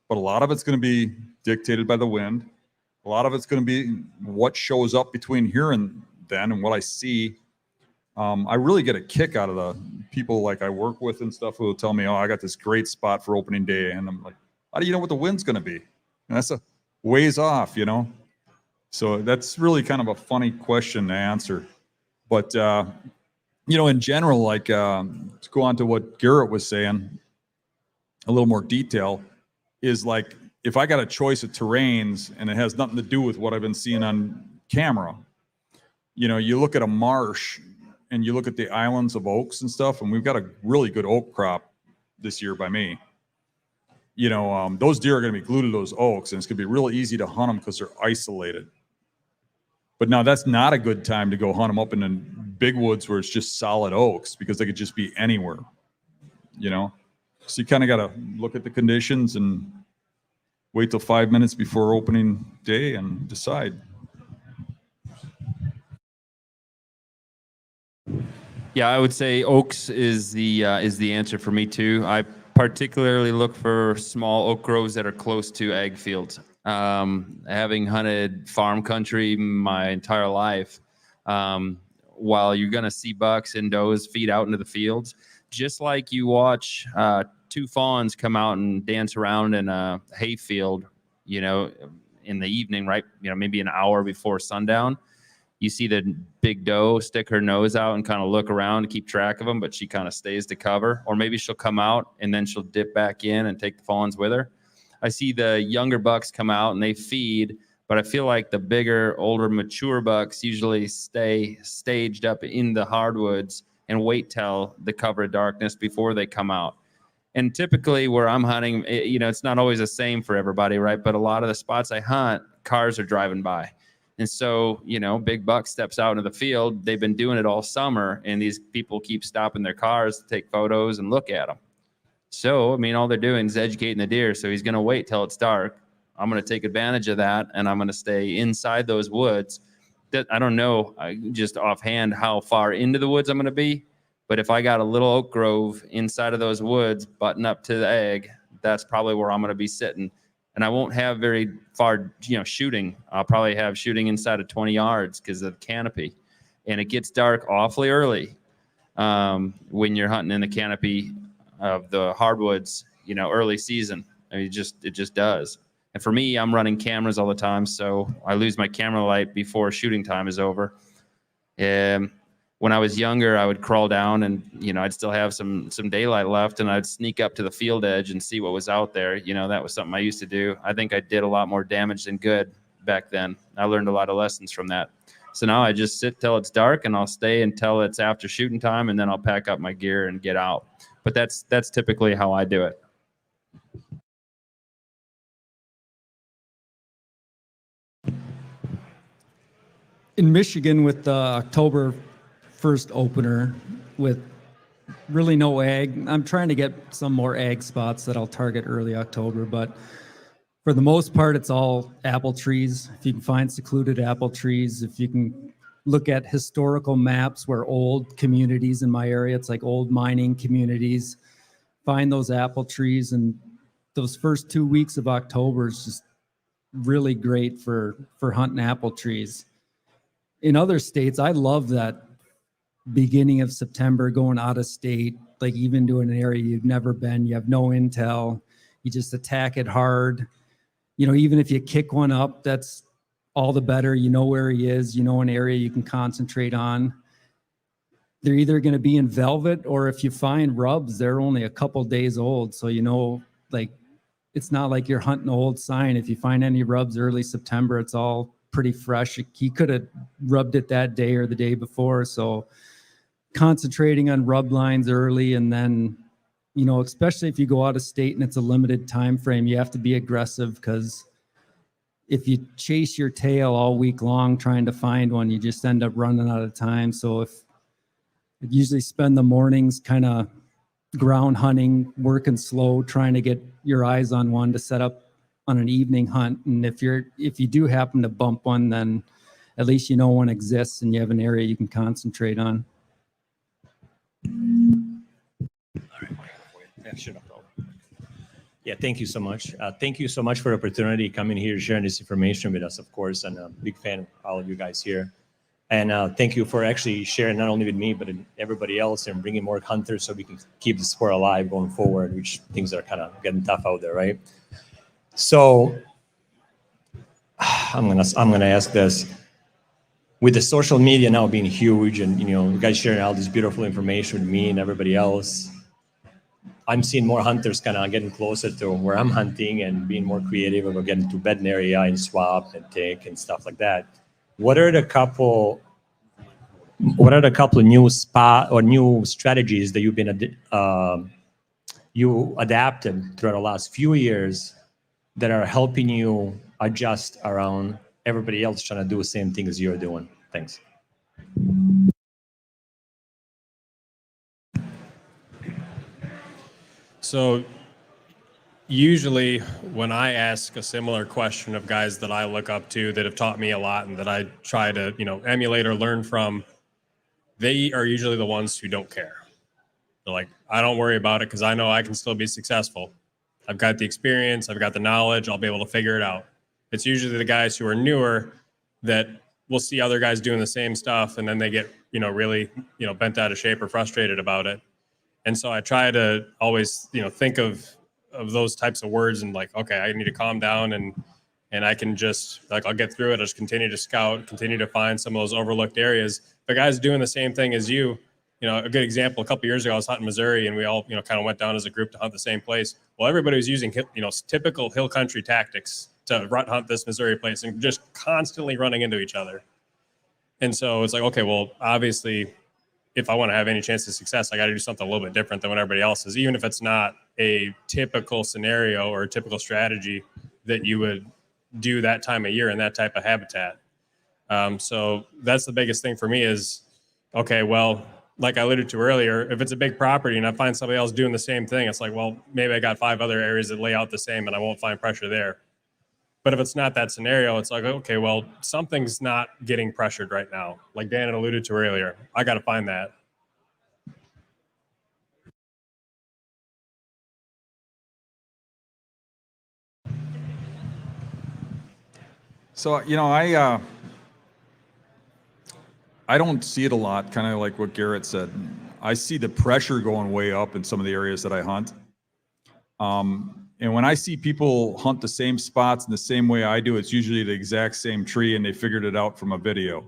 Speaker 3: But a lot of it's going to be dictated by the wind. A lot of it's going to be what shows up between here and then and what I see. I really get a kick out of the people like I work with and stuff who will tell me, oh, I got this great spot for opening day. And I'm like, how do you know what the wind's going to be? And that's a ways off, So that's really kind of a funny question to answer. But, in general, like to go on to what Garrett was saying, a little more detail is like, if I got a choice of terrains and it has nothing to do with what I've been seeing on camera, you look at a marsh and you look at the islands of oaks and stuff, and we've got a really good oak crop this year by me. Those deer are going to be glued to those oaks, and it's going to be real easy to hunt them because they're isolated. But now that's not a good time to go hunt them up in the big woods where it's just solid oaks because they could just be anywhere, So you kind of got to look at the conditions and wait till 5 minutes before opening day and decide.
Speaker 4: Yeah, I would say oaks is the answer for me too. I particularly look for small oak groves that are close to ag fields. Having hunted farm country my entire life, while you're going to see bucks and does feed out into the fields, just like you watch two fawns come out and dance around in a hay field, in the evening, right? Maybe an hour before sundown. You see the big doe stick her nose out and kind of look around to keep track of them, but she kind of stays to cover. Or maybe she'll come out and then she'll dip back in and take the fawns with her. I see the younger bucks come out and they feed, but I feel like the bigger, older, mature bucks usually stay staged up in the hardwoods and wait till the cover of darkness before they come out. And typically where I'm hunting, it's not always the same for everybody, right? But a lot of the spots I hunt, cars are driving by. And so, big buck steps out into the field. They've been doing it all summer, and these people keep stopping their cars to take photos and look at them. So, all they're doing is educating the deer. So he's going to wait till it's dark. I'm going to take advantage of that, and I'm going to stay inside those woods. That I don't know just offhand how far into the woods I'm going to be, but if I got a little oak grove inside of those woods, button up to the egg, that's probably where I'm going to be sitting. And I won't have very far, shooting. I'll probably have shooting inside of 20 yards because of the canopy. And it gets dark awfully early when you're hunting in the canopy of the hardwoods, early season. It just does. And for me, I'm running cameras all the time, so I lose my camera light before shooting time is over. When I was younger, I would crawl down and, I'd still have some daylight left, and I'd sneak up to the field edge and see what was out there. That was something I used to do. I think I did a lot more damage than good back then. I learned a lot of lessons from that. So now I just sit till it's dark, and I'll stay until it's after shooting time, and then I'll pack up my gear and get out. But that's typically how I do it.
Speaker 5: In Michigan, with the October 1st opener, with really no ag, I'm trying to get some more ag spots that I'll target early October, but for the most part, it's all apple trees. If you can find secluded apple trees, if you can look at historical maps where old communities in my area, it's like old mining communities, find those apple trees. And those first 2 weeks of October is just really great for hunting apple trees. In other states, I love that beginning of September, going out of state, like even to an area you've never been, you have no intel, you just attack it hard. Even if you kick one up, that's all the better. You know where he is, an area you can concentrate on. They're either going to be in velvet, or if you find rubs, they're only a couple days old. So, it's not like you're hunting old sign. If you find any rubs early September, it's all pretty fresh. He could have rubbed it that day or the day before. So concentrating on rub lines early, and then, especially if you go out of state and it's a limited time frame, you have to be aggressive, because if you chase your tail all week long trying to find one, you just end up running out of time. So I usually spend the mornings kind of ground hunting, working slow, trying to get your eyes on one to set up on an evening hunt. And if you do happen to bump one, then at least one exists and you have an area you can concentrate on.
Speaker 9: Yeah, thank you so much. Thank you so much for the opportunity coming here, sharing this information with us, of course. And I'm a big fan of all of you guys here. And thank you for actually sharing not only with me, but everybody else, and bringing more hunters so we can keep the sport alive going forward, which things are kind of getting tough out there, right? So I'm gonna ask this. With the social media now being huge, and you guys sharing all this beautiful information with me and everybody else, I'm seeing more hunters kind of getting closer to where I'm hunting and being more creative about getting to bed area and swap and take and stuff like that. What are the couple new spot or new strategies that you adapted throughout the last few years that are helping you adjust around everybody else trying to do the same thing as you're doing? Thanks.
Speaker 2: So usually when I ask a similar question of guys that I look up to that have taught me a lot and that I try to, emulate or learn from, they are usually the ones who don't care. They're like, I don't worry about it because I know I can still be successful. I've got the experience, I've got the knowledge, I'll be able to figure it out. It's usually the guys who are newer that will see other guys doing the same stuff, and then they get, really, bent out of shape or frustrated about it. And so I try to always, think of those types of words and like, okay, I need to calm down, and I can just, I'll get through it. I'll just continue to scout, continue to find some of those overlooked areas. The guys doing the same thing as you, a good example, a couple of years ago, I was hunting Missouri, and we all, kind of went down as a group to hunt the same place. Well, everybody was using, typical hill country tactics to hunt this Missouri place and just constantly running into each other. And so it's like, okay, well, obviously, if I want to have any chance of success, I got to do something a little bit different than what everybody else is, even if it's not a typical scenario or a typical strategy that you would do that time of year in that type of habitat. So that's the biggest thing for me is, okay, well, like I alluded to earlier, if it's a big property and I find somebody else doing the same thing, it's like, well, maybe I got 5 other areas that lay out the same and I won't find pressure there. But if it's not that scenario, it's like, okay, well, something's not getting pressured right now. Like Dan had alluded to earlier, I got to find that.
Speaker 3: So, I don't see it a lot, kind of like what Garrett said. I see the pressure going way up in some of the areas that I hunt. And when I see people hunt the same spots in the same way I do, it's usually the exact same tree and they figured it out from a video.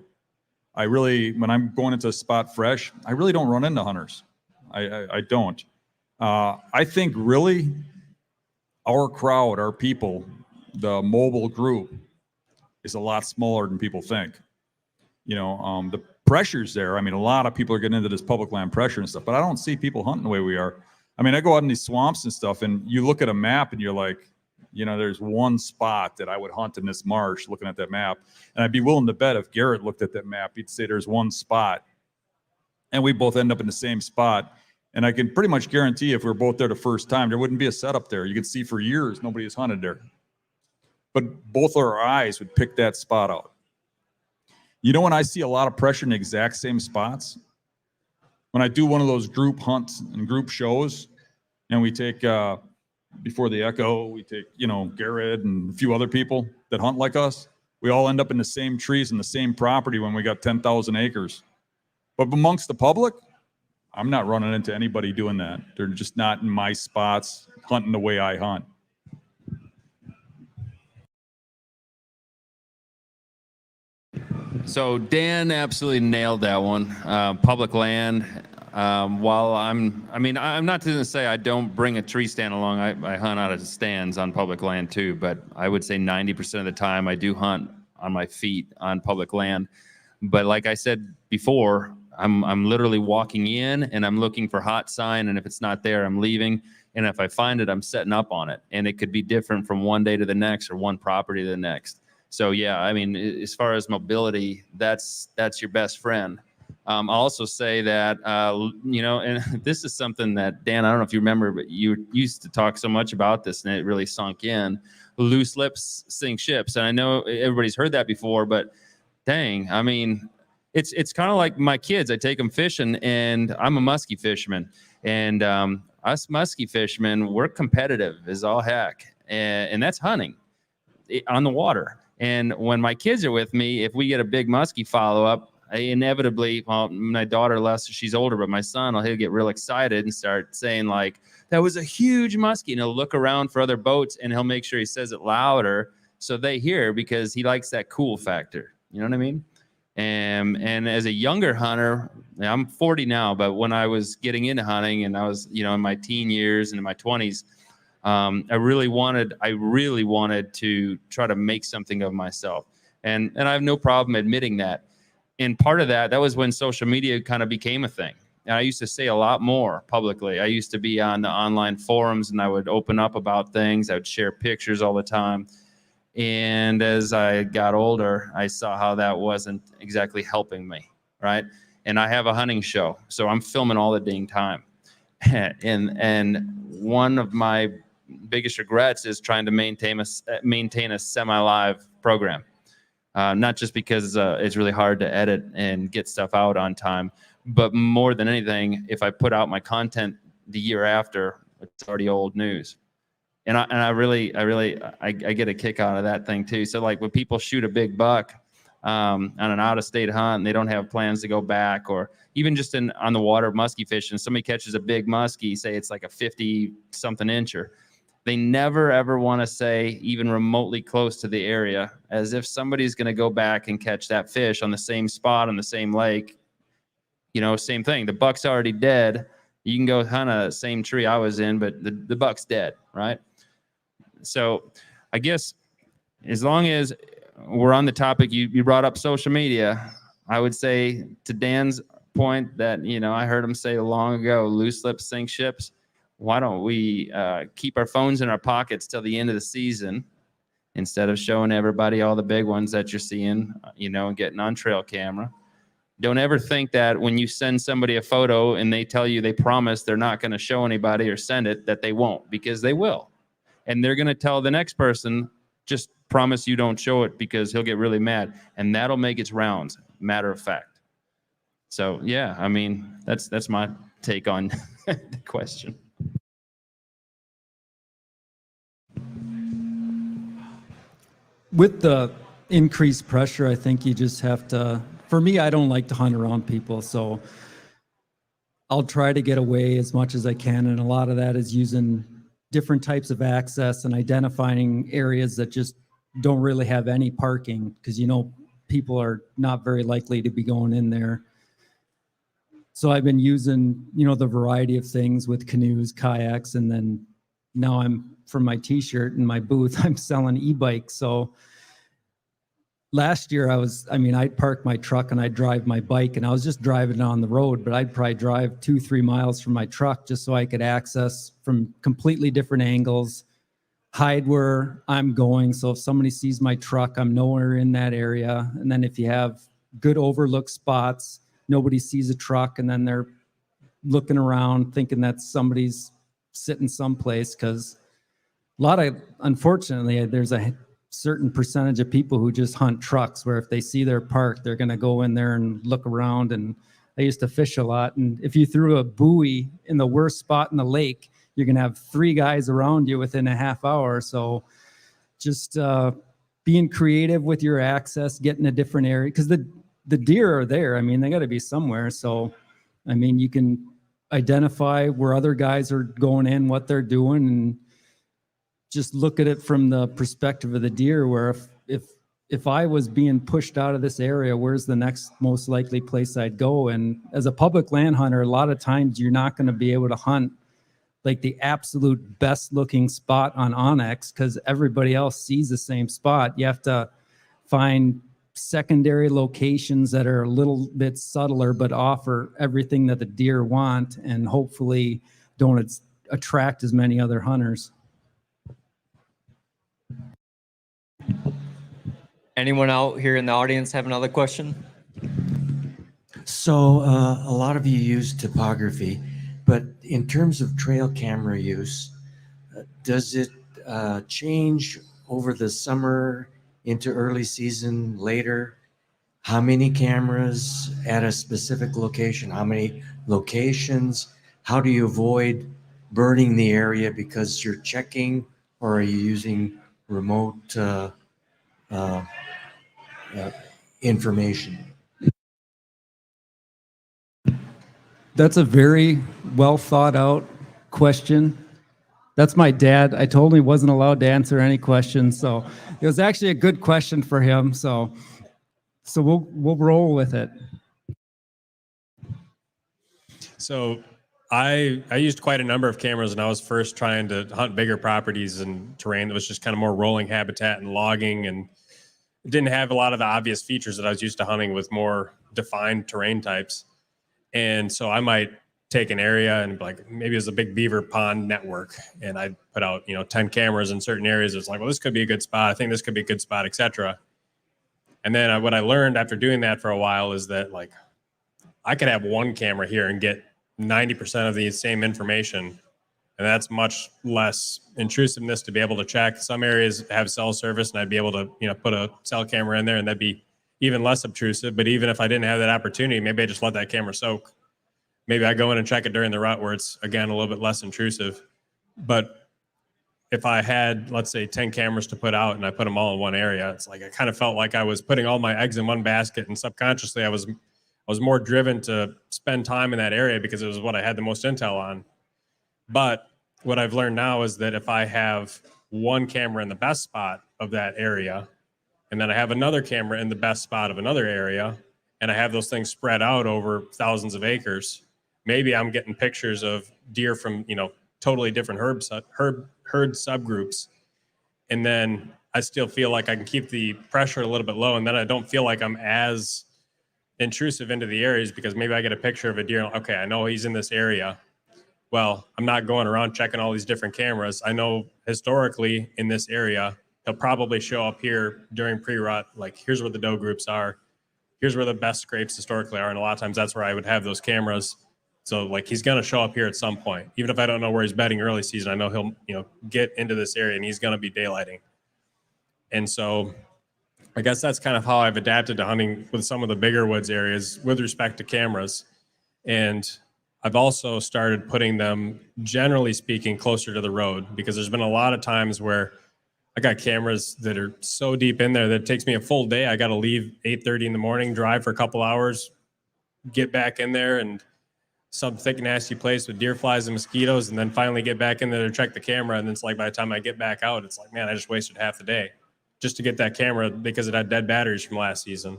Speaker 3: When I'm going into a spot fresh, I really don't run into hunters. I don't. I think really our crowd, our people, the mobile group is a lot smaller than people think. The pressure's there. I mean, a lot of people are getting into this public land pressure and stuff, but I don't see people hunting the way we are. I mean, I go out in these swamps and stuff, and you look at a map and you're like, there's one spot that I would hunt in this marsh looking at that map. And I'd be willing to bet if Garrett looked at that map, he'd say there's one spot. And we both end up in the same spot. And I can pretty much guarantee if we were both there the first time, there wouldn't be a setup there. You could see for years nobody has hunted there. But both our eyes would pick that spot out. When I see a lot of pressure in the exact same spots, when I do one of those group hunts and group shows, and we take, before the Echo, we take, Garrett and a few other people that hunt like us, we all end up in the same trees and the same property when we got 10,000 acres. But amongst the public, I'm not running into anybody doing that. They're just not in my spots, hunting the way I hunt.
Speaker 4: So Dan absolutely nailed that one. Public land. While I'm not going to say I don't bring a tree stand along. I hunt out of stands on public land too, but I would say 90% of the time I do hunt on my feet on public land. But like I said before, I'm literally walking in and I'm looking for hot sign, and if it's not there, I'm leaving. And if I find it, I'm setting up on it. And it could be different from one day to the next or one property to the next. So yeah, I mean, as far as mobility, that's your best friend. I'll also say that, and this is something that, Dan, I don't know if you remember, but you used to talk so much about this and it really sunk in. Loose lips sink ships. And I know everybody's heard that before, but dang, I mean, it's kind of like my kids. I take them fishing, and I'm a muskie fisherman. And us muskie fishermen, we're competitive as all heck. And that's hunting on the water. And when my kids are with me, if we get a big muskie follow-up, I inevitably, well, my daughter less, she's older, but my son, he'll get real excited and start saying like, that was a huge muskie. And he'll look around for other boats and he'll make sure he says it louder so they hear, because he likes that cool factor. You know what I mean? And as a younger hunter, I'm 40 now, but when I was getting into hunting and I was, in my teen years and in my 20s, I really wanted to try to make something of myself. And I have no problem admitting that. And part of that was when social media kind of became a thing. And I used to say a lot more publicly. I used to be on the online forums and I would open up about things. I would share pictures all the time. And as I got older, I saw how that wasn't exactly helping me, right? And I have a hunting show, so I'm filming all the dang time. And one of my biggest regrets is trying to maintain a semi-live program. Not just because it's really hard to edit and get stuff out on time, but more than anything, if I put out my content the year after, it's already old news. And I really get a kick out of that thing too. So like when people shoot a big buck on an out-of-state hunt and they don't have plans to go back, or even just on the water muskie fishing, somebody catches a big muskie, say it's like a 50-something incher. They never, ever want to say even remotely close to the area, as if somebody's going to go back and catch that fish on the same spot on the same lake. Same thing. The buck's already dead. You can go hunt a same tree I was in, but the buck's dead, right? So I guess as long as we're on the topic, you brought up social media, I would say to Dan's point that, I heard him say long ago, loose lips sink ships. Why don't we keep our phones in our pockets till the end of the season instead of showing everybody all the big ones that you're seeing, and getting on trail camera. Don't ever think that when you send somebody a photo and they tell you they promise they're not going to show anybody or send it, that they won't, because they will. And they're going to tell the next person, just promise you don't show it, because he'll get really mad. And that'll make its rounds, matter of fact. So, yeah, I mean, that's my take on the question.
Speaker 5: With the increased pressure, I think you just have to, for me, I don't like to hunt around people, so I'll try to get away as much as I can, and a lot of that is using different types of access and identifying areas that just don't really have any parking, because people are not very likely to be going in there. So I've been using, the variety of things with canoes, kayaks, and then now from my t-shirt and my booth, I'm selling e-bikes. So last year I'd park my truck and I'd drive my bike, and I was just driving on the road, but I'd probably drive 2-3 miles from my truck just so I could access from completely different angles, hide where I'm going. So if somebody sees my truck, I'm nowhere in that area. And then if you have good overlook spots, nobody sees a truck, and then they're looking around thinking that somebody's sitting someplace, because unfortunately, there's a certain percentage of people who just hunt trucks, where if they see they're parked, they're going to go in there and look around. And I used to fish a lot, and if you threw a buoy in the worst spot in the lake, you're going to have 3 guys around you within a half hour. So just being creative with your access, getting a different area, because the deer are there. I mean, they got to be somewhere. So, I mean, you can identify where other guys are going in, what they're doing, and just look at it from the perspective of the deer, where if I was being pushed out of this area, where's the next most likely place I'd go? And as a public land hunter, a lot of times you're not going to be able to hunt like the absolute best looking spot on Onyx, because everybody else sees the same spot. You have to find secondary locations that are a little bit subtler but offer everything that the deer want, and hopefully don't attract as many other hunters.
Speaker 6: Anyone out here in the audience have another question?
Speaker 10: So a lot of you use topography, but in terms of trail camera use, does it change over the summer into early season, later? How many cameras at a specific location? How many locations? How do you avoid burning the area because you're checking, or are you using remote information?
Speaker 5: That's a very well thought out question. That's my dad. I told him he wasn't allowed to answer any questions, so it was actually a good question for him. So we'll roll with it.
Speaker 2: So I used quite a number of cameras when I was first trying to hunt bigger properties and terrain that was just kind of more rolling habitat and logging, and it didn't have a lot of the obvious features that I was used to hunting with more defined terrain types. And so I might take an area and like, maybe it's a big beaver pond network, and I'd put out 10 cameras in certain areas. It's like, well, this could be a good spot. I think this could be a good spot, etc. And then what I learned after doing that for a while is that like I could have one camera here and get 90% of the same information, and that's much less intrusiveness to be able to check. Some areas have cell service, and I'd be able to put a cell camera in there, and that'd be even less obtrusive. But even if I didn't have that opportunity, maybe I just let that camera soak. Maybe I go in and check it during the rut, where it's again a little bit less intrusive. But if I had, let's say, 10 cameras to put out and I put them all in one area, it's like I kind of felt like I was putting all my eggs in one basket, and subconsciously I was more driven to spend time in that area because it was what I had the most intel on. But what I've learned now is that if I have one camera in the best spot of that area, and then I have another camera in the best spot of another area, and I have those things spread out over thousands of acres, maybe I'm getting pictures of deer from totally different herd subgroups, and then I still feel like I can keep the pressure a little bit low, and then I don't feel like I'm as intrusive into the areas, because maybe I get a picture of a deer. Okay, I know he's in this area. Well, I'm not going around checking all these different cameras. I know historically in this area he'll probably show up here during pre-rut, like here's where the doe groups are, here's where the best scrapes historically are, and a lot of times that's where I would have those cameras. So like he's going to show up here at some point, even if I don't know where he's bedding early season. I know he'll get into this area and he's going to be daylighting. And so I guess that's kind of how I've adapted to hunting with some of the bigger woods areas with respect to cameras. And I've also started putting them, generally speaking, closer to the road, because there's been a lot of times where I got cameras that are so deep in there that it takes me a full day. I got to leave 8:30 in the morning, drive for a couple hours, get back in there, and some thick, nasty place with deer flies and mosquitoes, and then finally get back in there to check the camera. And it's like by the time I get back out, it's like, man, I just wasted half the day just to get that camera because it had dead batteries from last season.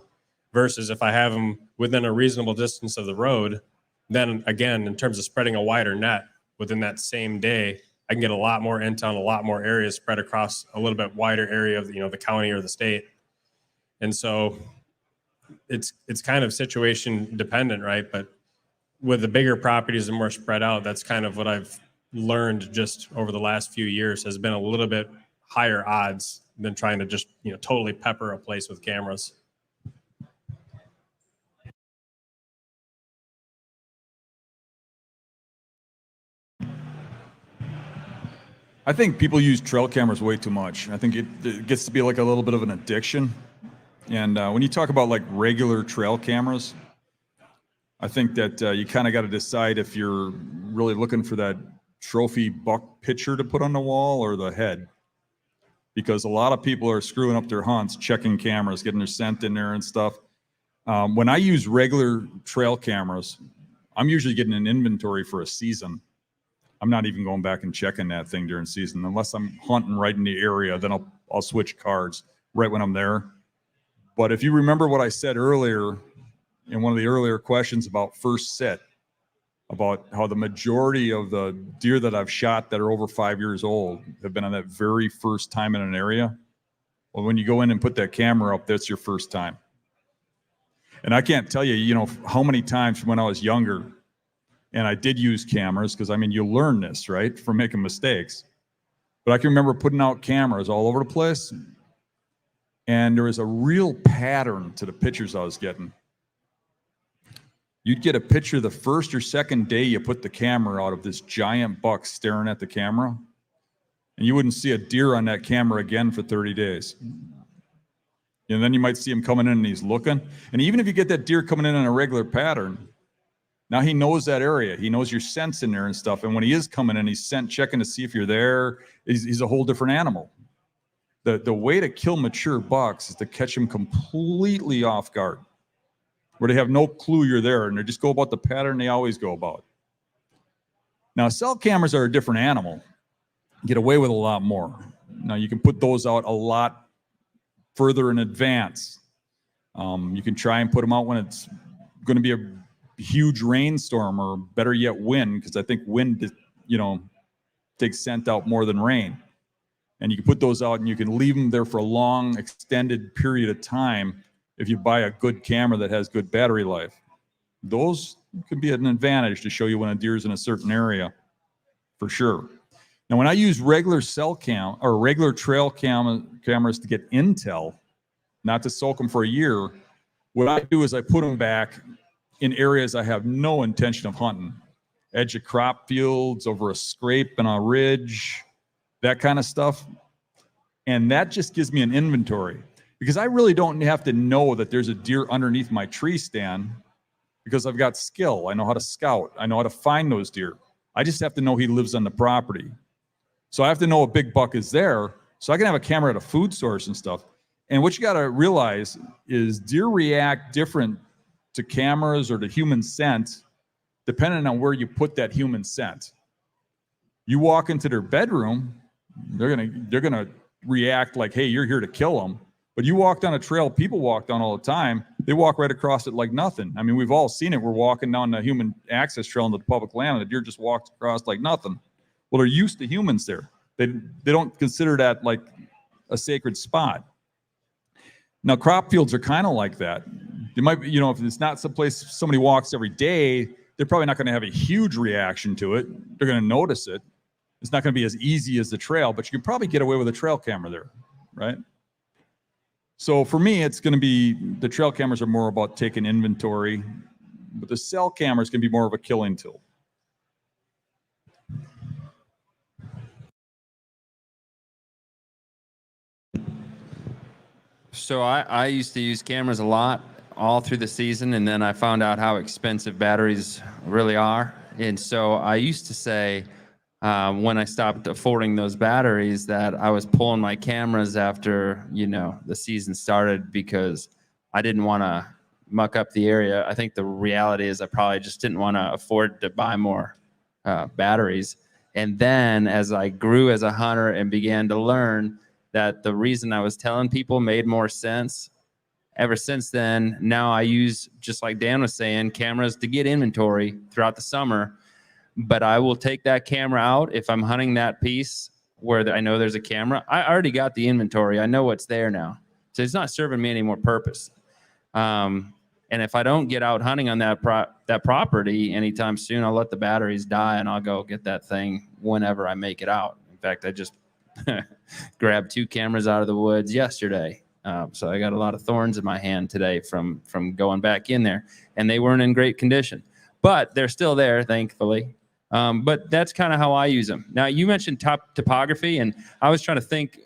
Speaker 2: Versus if I have them within a reasonable distance of the road, then again, in terms of spreading a wider net within that same day, I can get a lot more intel, a lot more areas spread across a little bit wider area of the county or the state. And so it's kind of situation dependent, right? But with the bigger properties and more spread out, that's kind of what I've learned just over the last few years, has been a little bit higher odds than trying to just totally pepper a place with cameras.
Speaker 3: I think people use trail cameras way too much. I think it gets to be like a little bit of an addiction. And when you talk about like regular trail cameras, I think that you kind of got to decide if you're really looking for that trophy buck picture to put on the wall or the head. Because a lot of people are screwing up their hunts, checking cameras, getting their scent in there and stuff. When I use regular trail cameras, I'm usually getting an inventory for a season. I'm not even going back and checking that thing during season unless I'm hunting right in the area. Then I'll switch cards right when I'm there. But if you remember what I said earlier in one of the earlier questions about first sit, about how the majority of the deer that I've shot that are over 5 years old have been on that very first time in an area. Well, when you go in and put that camera up, that's your first time. And I can't tell you, how many times when I was younger, and I did use cameras, because you learn this, right, from making mistakes. But I can remember putting out cameras all over the place, and there was a real pattern to the pictures I was getting. You'd get a picture the first or second day you put the camera out of this giant buck staring at the camera, and you wouldn't see a deer on that camera again for 30 days. And then you might see him coming in and he's looking. And even if you get that deer coming in a regular pattern, now he knows that area. He knows your scents in there and stuff. And when he is coming in, he's scent checking to see if you're there. He's a whole different animal. The way to kill mature bucks is to catch them completely off guard, where they have no clue you're there, and they just go about the pattern they always go about. Now, cell cameras are a different animal. You get away with a lot more. Now, you can put those out a lot further in advance. You can try and put them out when it's going to be a huge rainstorm, or better yet, wind, because I think wind, takes scent out more than rain. And you can put those out and you can leave them there for a long, extended period of time if you buy a good camera that has good battery life. Those could be an advantage to show you when a deer's in a certain area, for sure. Now, when I use regular cell cam or regular trail cameras to get intel, not to soak them for a year, what I do is I put them back in areas I have no intention of hunting. Edge of crop fields, over a scrape and a ridge, that kind of stuff. And that just gives me an inventory, because I really don't have to know that there's a deer underneath my tree stand, because I've got skill. I know how to scout. I know how to find those deer. I just have to know he lives on the property. So I have to know a big buck is there, so I can have a camera at a food source and stuff. And what you got to realize is deer react different to cameras or to human scent depending on where you put that human scent. You walk into their bedroom, they're gonna react like, hey, you're here to kill them. But you walk down a trail people walk down all the time, they walk right across it like nothing. We've all seen it. We're walking down the human access trail into the public land, and the deer just walks across like nothing. Well, they're used to humans there. They don't consider that like a sacred spot. Now, crop fields are kind of like that. They might, if it's not someplace somebody walks every day, they're probably not going to have a huge reaction to it. They're going to notice it. It's not going to be as easy as the trail, but you can probably get away with a trail camera there. right? So for me, it's going to be, the trail cameras are more about taking inventory, but the cell cameras can be more of a killing tool.
Speaker 4: So I used to use cameras a lot all through the season, and then I found out how expensive batteries really are. And so I used to say, when I stopped affording those batteries, that I was pulling my cameras after, the season started, because I didn't want to muck up the area. I think the reality is I probably just didn't want to afford to buy more batteries. And then as I grew as a hunter and began to learn that the reason I was telling people made more sense, ever since then, now I use, just like Dan was saying, cameras to get inventory throughout the summer. But I will take that camera out if I'm hunting that piece where I know there's a camera. I already got the inventory. I know what's there now. So it's not serving me any more purpose. And if I don't get out hunting on that property anytime soon, I'll let the batteries die and I'll go get that thing whenever I make it out. In fact, I just grabbed 2 cameras out of the woods yesterday. So I got a lot of thorns in my hand today from going back in there, and they weren't in great condition, but they're still there, thankfully. But that's kind of how I use them. Now, you mentioned topography, and I was trying to think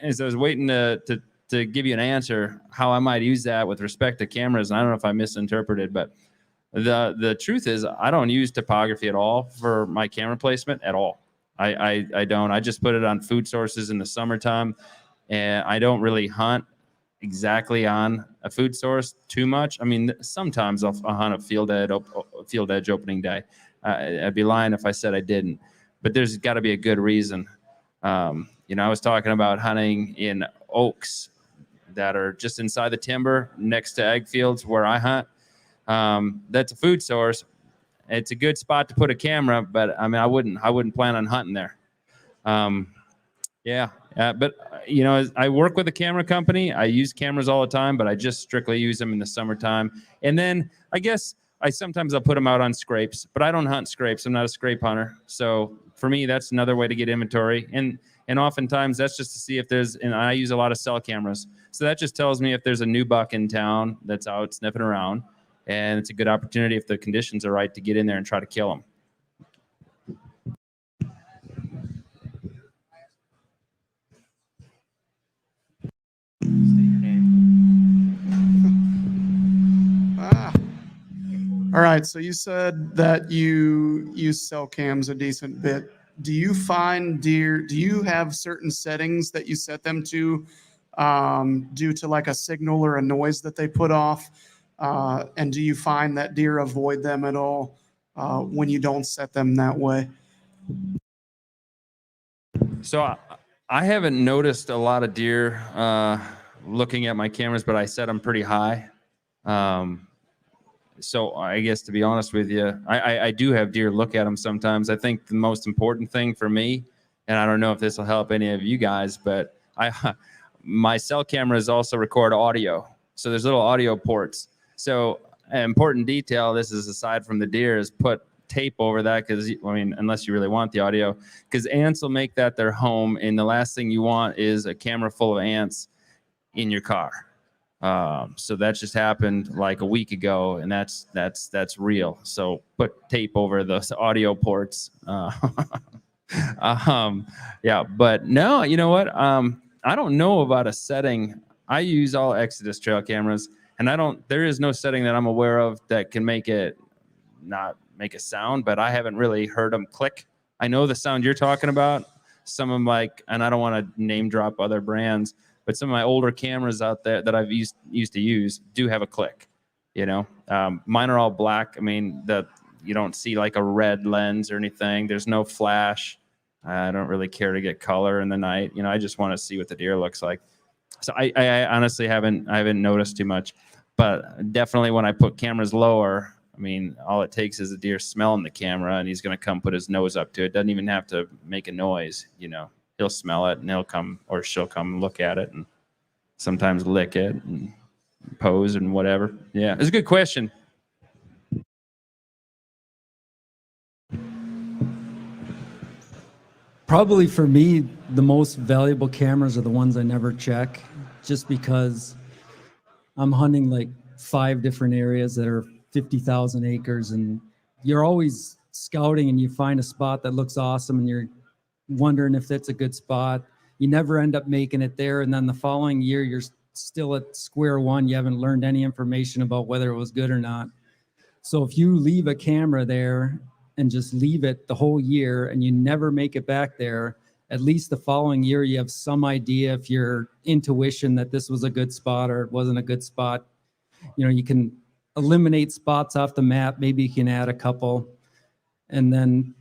Speaker 4: as I was waiting to give you an answer how I might use that with respect to cameras. And I don't know if I misinterpreted, but the truth is I don't use topography at all for my camera placement at all. I don't. I just put it on food sources in the summertime, and I don't really hunt exactly on a food source too much. I mean, sometimes I'll hunt a field edge opening day. I'd be lying if I said I didn't, but there's got to be a good reason. I was talking about hunting in oaks that are just inside the timber next to egg fields where I hunt. That's a food source. It's a good spot to put a camera, but I mean, I wouldn't plan on hunting there. But I work with a camera company. I use cameras all the time, but I just strictly use them in the summertime. And then I guess I'll put them out on scrapes, but I don't hunt scrapes. I'm not a scrape hunter. So for me, that's another way to get inventory. And oftentimes that's just to see if and I use a lot of cell cameras. So that just tells me if there's a new buck in town that's out sniffing around, and it's a good opportunity if the conditions are right to get in there and try to kill them.
Speaker 11: All right, so you said that you use cell cams a decent bit. Do you find deer, do you have certain settings that you set them to due to like a signal or a noise that they put off? And do you find that deer avoid them at all when you don't set them that way?
Speaker 4: So I haven't noticed a lot of deer looking at my cameras, but I set them pretty high. So I guess, to be honest with you, I do have deer look at them sometimes. I think the most important thing for me, and I don't know if this will help any of you guys, but my cell cameras also record audio. So there's little audio ports. So an important detail, this is aside from the deer, is put tape over that, because unless you really want the audio, because ants will make that their home, and the last thing you want is a camera full of ants in your car. So that just happened like a week ago, and that's real. So put tape over those audio ports. But no, you know what? I don't know about a setting. I use all Exodus trail cameras, and there is no setting that I'm aware of that can make it not make a sound, but I haven't really heard them click. I know the sound you're talking about. Some of them, and I don't want to name drop other brands, but some of my older cameras out there that I've used to use do have a click. Mine are all black. I mean, you don't see like a red lens or anything. There's no flash. I don't really care to get color in the night. I just want to see what the deer looks like. So I honestly haven't noticed too much, but definitely when I put cameras lower, I mean, all it takes is a deer smelling the camera, and he's going to come put his nose up to it. Doesn't even have to make a noise. He'll smell it, and he'll come, or she'll come look at it, and sometimes lick it and pose and whatever. Yeah, it's a good question.
Speaker 5: Probably for me, the most valuable cameras are the ones I never check, just because I'm hunting like 5 different areas that are 50,000 acres, and you're always scouting and you find a spot that looks awesome and you're wondering if that's a good spot. You never end up making it there, and then the following year you're still at square one. You haven't learned any information about whether it was good or not. So if you leave a camera there and just leave it the whole year and you never make it back there, at least the following year you have some idea if your intuition that this was a good spot or it wasn't a good spot. You know, you can eliminate spots off the map. Maybe you can add a couple. And then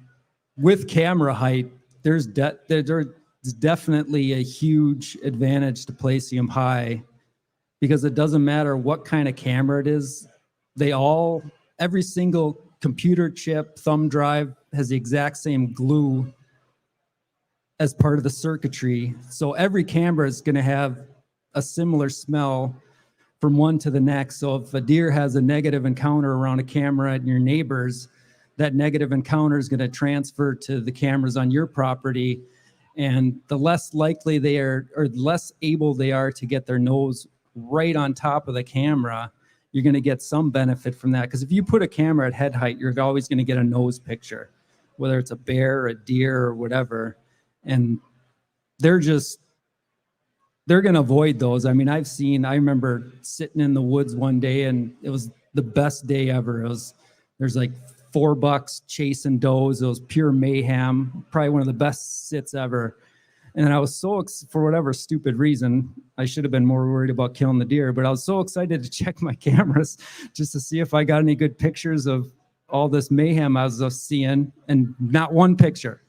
Speaker 5: with camera height, there's definitely a huge advantage to placing them high, because it doesn't matter what kind of camera it is. Every single computer chip, thumb drive has the exact same glue as part of the circuitry. So every camera is going to have a similar smell from one to the next. So if a deer has a negative encounter around a camera at your neighbor's, that negative encounter is going to transfer to the cameras on your property. And the less likely they are, or less able they are to get their nose right on top of the camera, you're going to get some benefit from that. Because if you put a camera at head height, you're always going to get a nose picture, whether it's a bear, a deer, or whatever. And they're going to avoid those. I mean, I remember sitting in the woods one day and it was the best day ever. There's like 4 bucks chasing does. It was pure mayhem, probably one of the best sits ever. And I was for whatever stupid reason, I should have been more worried about killing the deer, but I was so excited to check my cameras just to see if I got any good pictures of all this mayhem I was seeing, and not one picture.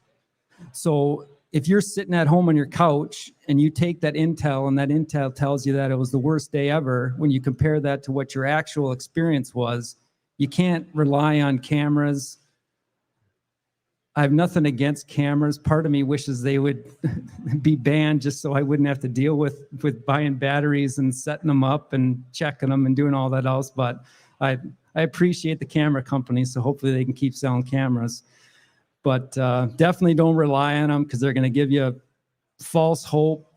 Speaker 5: So if you're sitting at home on your couch and you take that intel and that intel tells you that it was the worst day ever, when you compare that to what your actual experience was, you can't rely on cameras. I have nothing against cameras. Part of me wishes they would be banned just so I wouldn't have to deal with buying batteries and setting them up and checking them and doing all that else. But I appreciate the camera companies, so hopefully they can keep selling cameras. But definitely don't rely on them, because they're going to give you false hope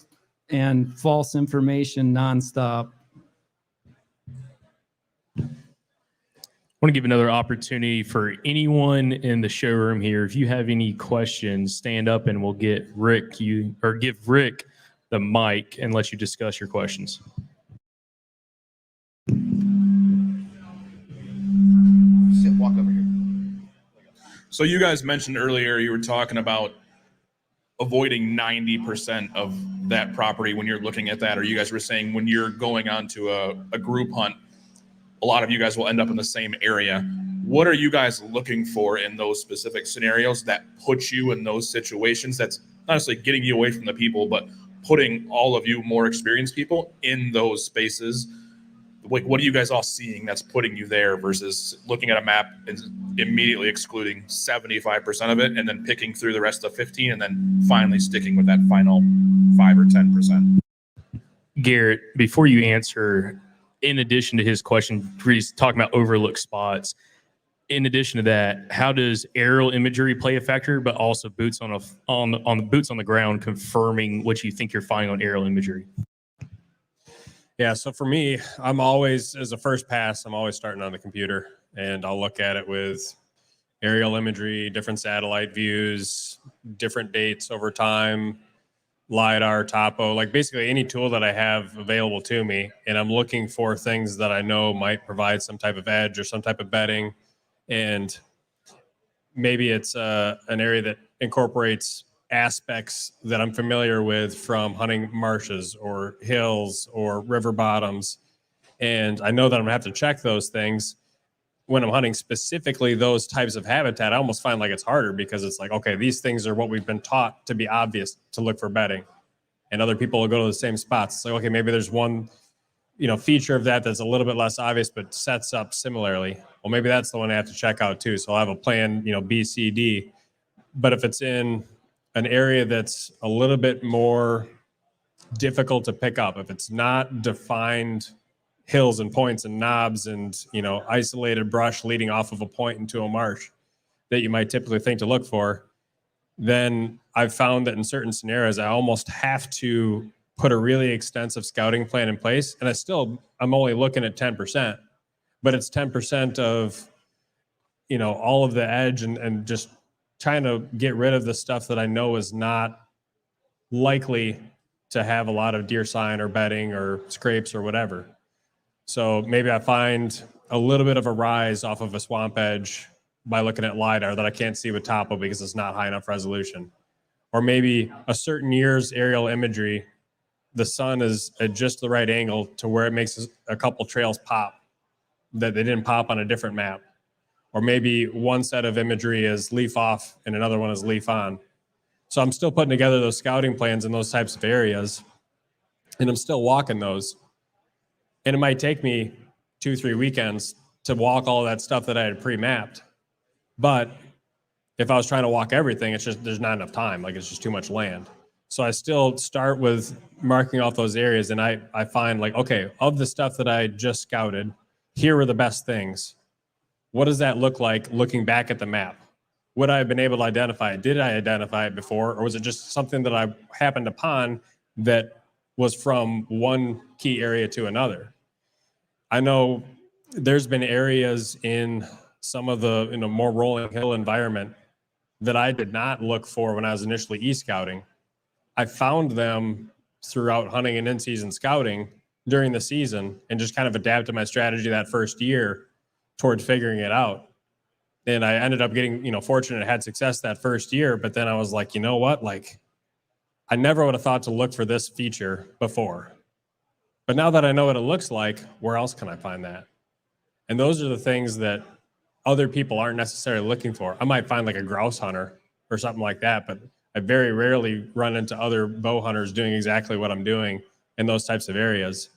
Speaker 5: and false information nonstop.
Speaker 1: I want to give another opportunity for anyone in the showroom here. If you have any questions, stand up and we'll give Rick the mic and let you discuss your questions.
Speaker 12: Walk over here. So you guys mentioned earlier, you were talking about avoiding 90% of that property when you're looking at that, or you guys were saying when you're going on to a group hunt, a lot of you guys will end up in the same area. What are you guys looking for in those specific scenarios that put you in those situations? That's not necessarily getting you away from the people, but putting all of you more experienced people in those spaces. Like, what are you guys all seeing that's putting you there versus looking at a map and immediately excluding 75% of it and then picking through the rest of the 15 and then finally sticking with that final 5 or 10%?
Speaker 1: Garrett, before you answer, in addition to his question, he's talking about overlooked spots. In addition to that, how does aerial imagery play a factor, but also boots on the ground confirming what you think you're finding on aerial imagery?
Speaker 2: Yeah, so for me, I'm always, as a first pass, I'm always starting on the computer, and I'll look at it with aerial imagery, different satellite views, different dates over time, LiDAR, topo, like basically any tool that I have available to me. And I'm looking for things that I know might provide some type of edge or some type of bedding. And maybe it's an area that incorporates aspects that I'm familiar with from hunting marshes or hills or river bottoms. And I know that I'm gonna have to check those things when I'm hunting specifically those types of habitat. I almost find like it's harder because it's like, okay, these things are what we've been taught to be obvious to look for bedding, and other people will go to the same spots. So, okay, maybe there's one, feature of that that's a little bit less obvious, but sets up similarly. Well, maybe that's the one I have to check out too. So I'll have a plan, B, C, D. But if it's in an area that's a little bit more difficult to pick up, if it's not defined hills and points and knobs and isolated brush leading off of a point into a marsh that you might typically think to look for, then I've found that in certain scenarios, I almost have to put a really extensive scouting plan in place. And I'm only looking at 10%, but it's 10% of, all of the edge and just trying to get rid of the stuff that I know is not likely to have a lot of deer sign or bedding or scrapes or whatever. So maybe I find a little bit of a rise off of a swamp edge by looking at LiDAR that I can't see with topo because it's not high enough resolution. Or maybe a certain year's aerial imagery, the sun is at just the right angle to where it makes a couple trails pop that they didn't pop on a different map. Or maybe one set of imagery is leaf off and another one is leaf on. So I'm still putting together those scouting plans in those types of areas, and I'm still walking those. And it might take me 2-3 weekends to walk all of that stuff that I had pre-mapped. But if I was trying to walk everything, it's just, there's not enough time. Like, it's just too much land. So I still start with marking off those areas, and I find, like, okay, of the stuff that I just scouted, here were the best things. What does that look like looking back at the map? Would I have been able to identify it? Did I identify it before? Or was it just something that I happened upon that was from one key area to another? I know there's been areas in some of the more rolling hill environment that I did not look for when I was initially e-scouting. I found them throughout hunting and in-season scouting during the season and just kind of adapted my strategy that first year towards figuring it out. And I ended up getting, fortunate, I had success that first year, but then I was like, you know what? Like, I never would have thought to look for this feature before. But now that I know what it looks like, where else can I find that? And those are the things that other people aren't necessarily looking for. I might find like a grouse hunter or something like that, but I very rarely run into other bow hunters doing exactly what I'm doing in those types of areas.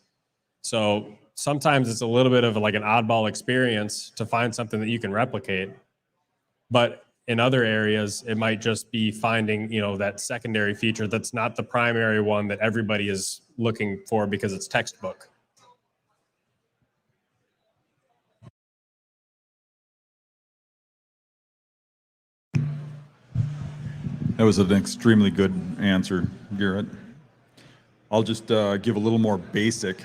Speaker 2: So sometimes it's a little bit of like an oddball experience to find something that you can replicate. But in other areas, it might just be finding, that secondary feature that's not the primary one that everybody is looking for because it's textbook.
Speaker 3: That was an extremely good answer, Garrett. I'll just give a little more basic,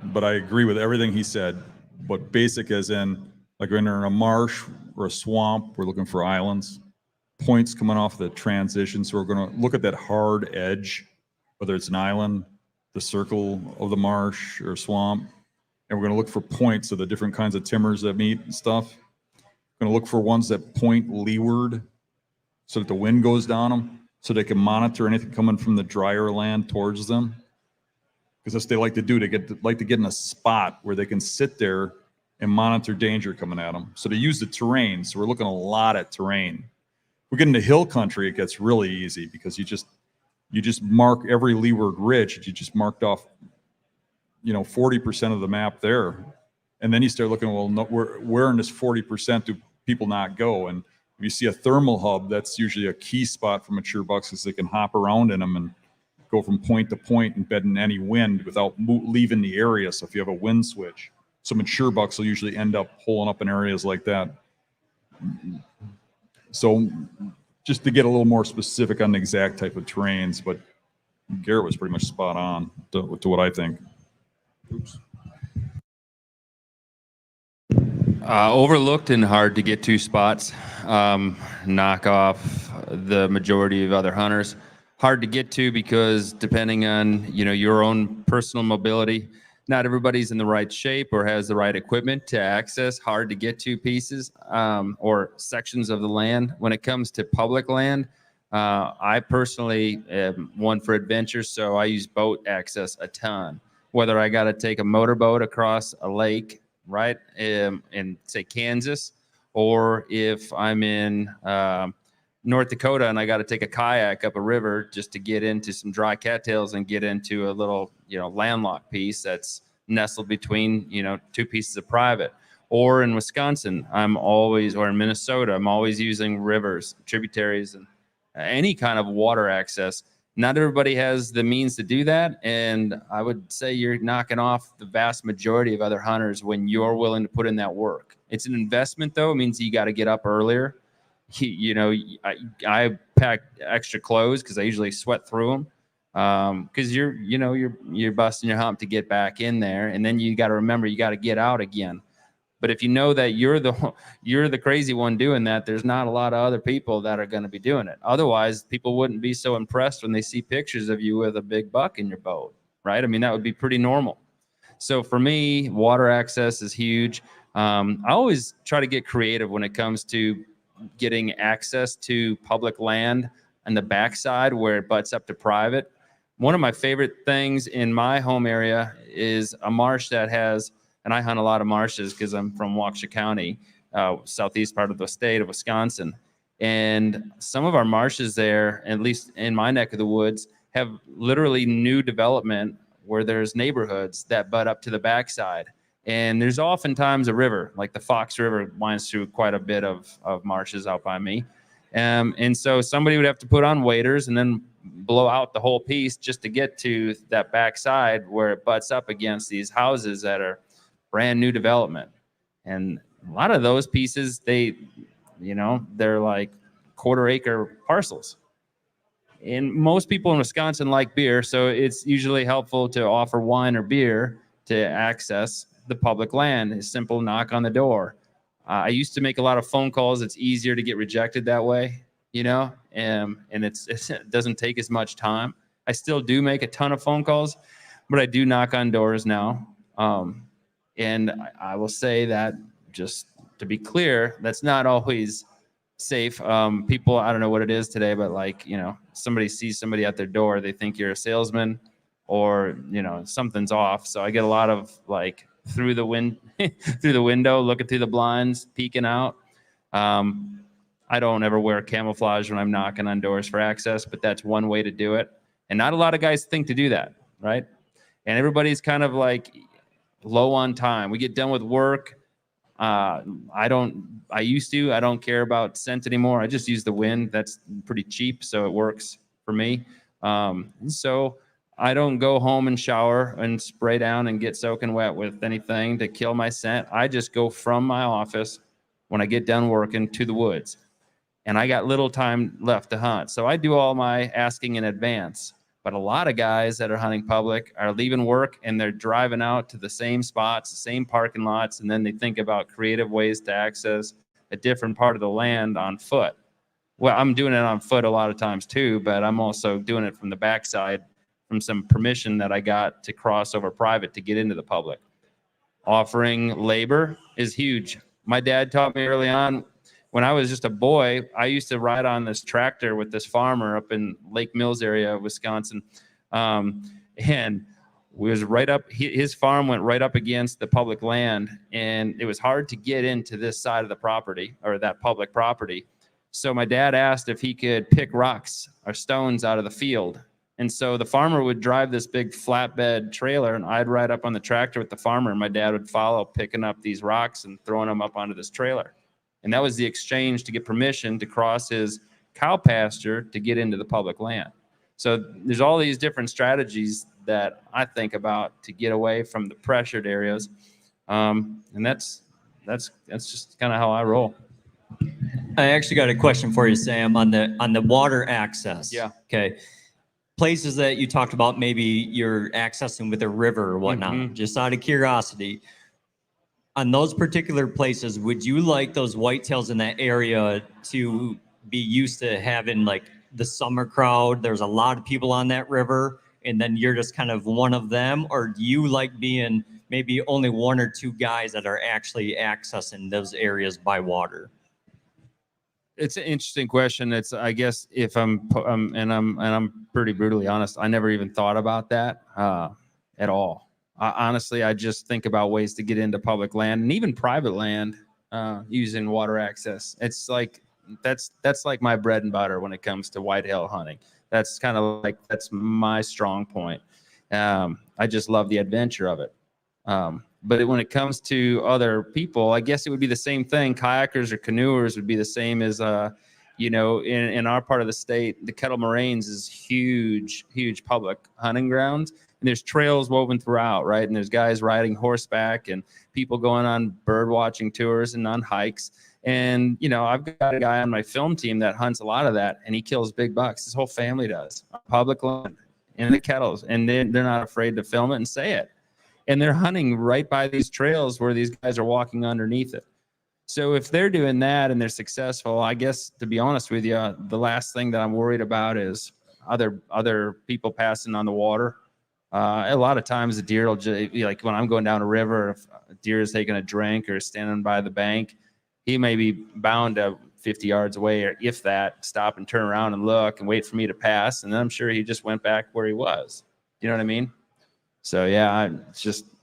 Speaker 3: but I agree with everything he said. But basic as in, like when we're in a marsh or a swamp, we're looking for islands, points coming off the transition. So we're going to look at that hard edge, whether it's an island, the circle of the marsh or swamp. And we're going to look for points of the different kinds of timbers that meet and stuff. We're going to look for ones that point leeward so that the wind goes down them, so they can monitor anything coming from the drier land towards them. Because that's what they like to do. They like to get in a spot where they can sit there and monitor danger coming at them. So they use the terrain. So we're looking a lot at terrain. We get into hill country, it gets really easy because you just mark every leeward ridge that you just marked off, 40% of the map there. And then you start looking, well, no, where in this 40% do people not go? And if you see a thermal hub, that's usually a key spot for mature bucks because they can hop around in them and go from point to point and bed in any wind without leaving the area. So if you have a wind switch, so mature bucks will usually end up holing up in areas like that. So just to get a little more specific on the exact type of terrains, but Garrett was pretty much spot on to what I think. Oops.
Speaker 4: Overlooked and hard to get to spots. Knock off the majority of other hunters. Hard to get to because depending on your own personal mobility, not everybody's in the right shape or has the right equipment to access hard to get to pieces or sections of the land. When it comes to public land, I personally am one for adventure, so I use boat access a ton. Whether I got to take a motorboat across a lake, right, in say Kansas, or if I'm in North Dakota and I got to take a kayak up a river just to get into some dry cattails and get into a little, landlocked piece that's nestled between, two pieces of private. Or in Wisconsin, or in Minnesota, I'm always using rivers, tributaries, and any kind of water access. Not everybody has the means to do that. And I would say you're knocking off the vast majority of other hunters when you're willing to put in that work. It's an investment, though. It means you got to get up earlier. I pack extra clothes because I usually sweat through them. Because you're busting your hump to get back in there, and then you got to remember you got to get out again. But if you know that you're the crazy one doing that, there's not a lot of other people that are going to be doing it. Otherwise, people wouldn't be so impressed when they see pictures of you with a big buck in your boat, right? I mean, that would be pretty normal. So for me, water access is huge. I always try to get creative when it comes to getting access to public land on the backside where it butts up to private. One of my favorite things in my home area is a marsh that has, and I hunt a lot of marshes because I'm from Waukesha County, southeast part of the state of Wisconsin. And some of our marshes there, at least in my neck of the woods, have literally new development where there's neighborhoods that butt up to the backside. And there's oftentimes a river, like the Fox River winds through quite a bit of marshes out by me. And so somebody would have to put on waders and then blow out the whole piece just to get to that backside where it butts up against these houses that are brand new development. And a lot of those pieces, they're like quarter-acre parcels. And most people in Wisconsin like beer, so it's usually helpful to offer wine or beer to access the public land. A simple knock on the door. I used to make a lot of phone calls. It's easier to get rejected that way, and it doesn't take as much time. I still do make a ton of phone calls, but I do knock on doors now. And I will say that, just to be clear, that's not always safe. People, I don't know what it is today, but somebody sees somebody at their door, they think you're a salesman or, something's off. So I get a lot of through the window, looking through the blinds, peeking out. I don't ever wear camouflage when I'm knocking on doors for access, but that's one way to do it. And not a lot of guys think to do that, right? And everybody's kind of low on time. We get done with work. I don't care about scent anymore. I just use the wind. That's pretty cheap, so it works for me. So I don't go home and shower and spray down and get soaking wet with anything to kill my scent. I just go from my office when I get done working to the woods. And I got little time left to hunt. So I do all my asking in advance. But a lot of guys that are hunting public are leaving work and they're driving out to the same spots, the same parking lots, and then they think about creative ways to access a different part of the land on foot. Well, I'm doing it on foot a lot of times too, but I'm also doing it from the backside from some permission that I got to cross over private to get into the public. Offering labor is huge. My dad taught me early on, when I was just a boy, I used to ride on this tractor with this farmer up in Lake Mills area of Wisconsin. And we was right up, his farm went right up against the public land, and it was hard to get into this side of the property or that public property. So my dad asked if he could pick rocks or stones out of the field. And so the farmer would drive this big flatbed trailer, and I'd ride up on the tractor with the farmer, and my dad would follow, picking up these rocks and throwing them up onto this trailer. And that was the exchange to get permission to cross his cow pasture to get into the public land. So there's all these different strategies that I think about to get away from the pressured areas. And that's just kind of how I roll.
Speaker 6: I actually got a question for you, Sam, on the water access.
Speaker 4: Yeah.
Speaker 6: Okay. Places that you talked about, maybe you're accessing with a river or whatnot, just out of curiosity. On those particular places, would you like those whitetails in that area to be used to having the summer crowd? There's a lot of people on that river, and then you're just kind of one of them? Or do you like being maybe only one or two guys that are actually accessing those areas by water?
Speaker 4: It's an interesting question. It's, I guess, if I'm pretty brutally honest, I never even thought about that at all. Honestly, I just think about ways to get into public land and even private land using water access. It's that's like my bread and butter when it comes to whitetail hunting. That's kind of that's my strong point. I just love the adventure of it. But when it comes to other people, I guess it would be the same thing. Kayakers or canoers would be the same as, in our part of the state, the Kettle Moraines is huge public hunting grounds. And there's trails woven throughout, right? And there's guys riding horseback and people going on bird watching tours and on hikes. And, you know, I've got a guy on my film team that hunts a lot of that, and he kills big bucks. His whole family does. On public land, in the kettles, and they're not afraid to film it and say it. And they're hunting right by these trails where these guys are walking underneath it. So if they're doing that and they're successful, I guess, to be honest with you, the last thing that I'm worried about is other people passing on the water. A lot of times the deer will just, like when I'm going down a river, if a deer is taking a drink or standing by the bank, he may be bound to 50 yards away, or if that, stop and turn around and look and wait for me to pass. And then I'm sure he just went back where he was. You know what I mean? So yeah,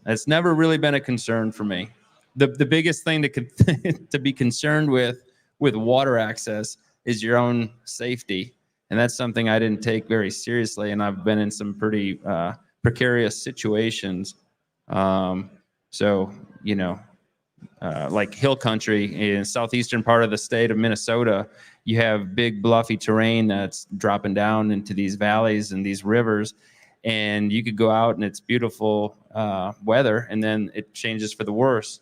Speaker 4: it's never really been a concern for me. The biggest thing to be concerned with water access is your own safety. And that's something I didn't take very seriously. And I've been in some pretty precarious situations. So, you know, like hill country in southeastern part of the state of Minnesota, you have big bluffy terrain that's dropping down into these valleys and these rivers. And you could go out and it's beautiful weather, and then it changes for the worse.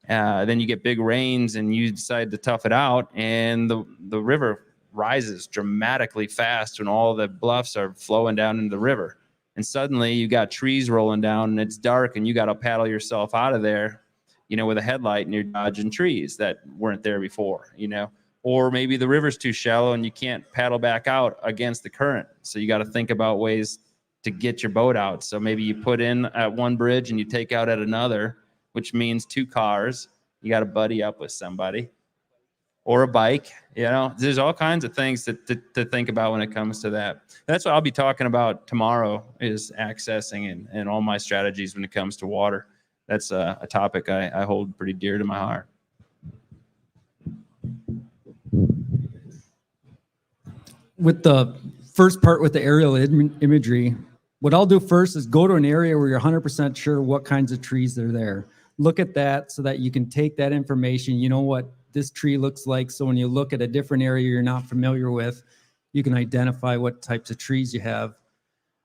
Speaker 4: Then you get big rains and you decide to tough it out, and the river rises dramatically fast when all the bluffs are flowing down into the river. And suddenly you got trees rolling down and it's dark and you got to paddle yourself out of there, you know, with a headlight, and you're dodging trees that weren't there before, you know. Or maybe the river's too shallow and you can't paddle back out against the current. So you got to think about ways to get your boat out. So maybe you put in at one bridge and you take out at another, which means 2 cars. You got to buddy up with somebody or a bike. You know, there's all kinds of things to think about when it comes to that. That's what I'll be talking about tomorrow, is accessing and all my strategies when it comes to water. That's a topic I hold pretty dear to my heart.
Speaker 5: With the first part with the aerial imagery, what I'll do first is go to an area where you're 100% sure what kinds of trees are there. Look at that so that you can take that information. You know what this tree looks like. So when you look at a different area you're not familiar with, you can identify what types of trees you have.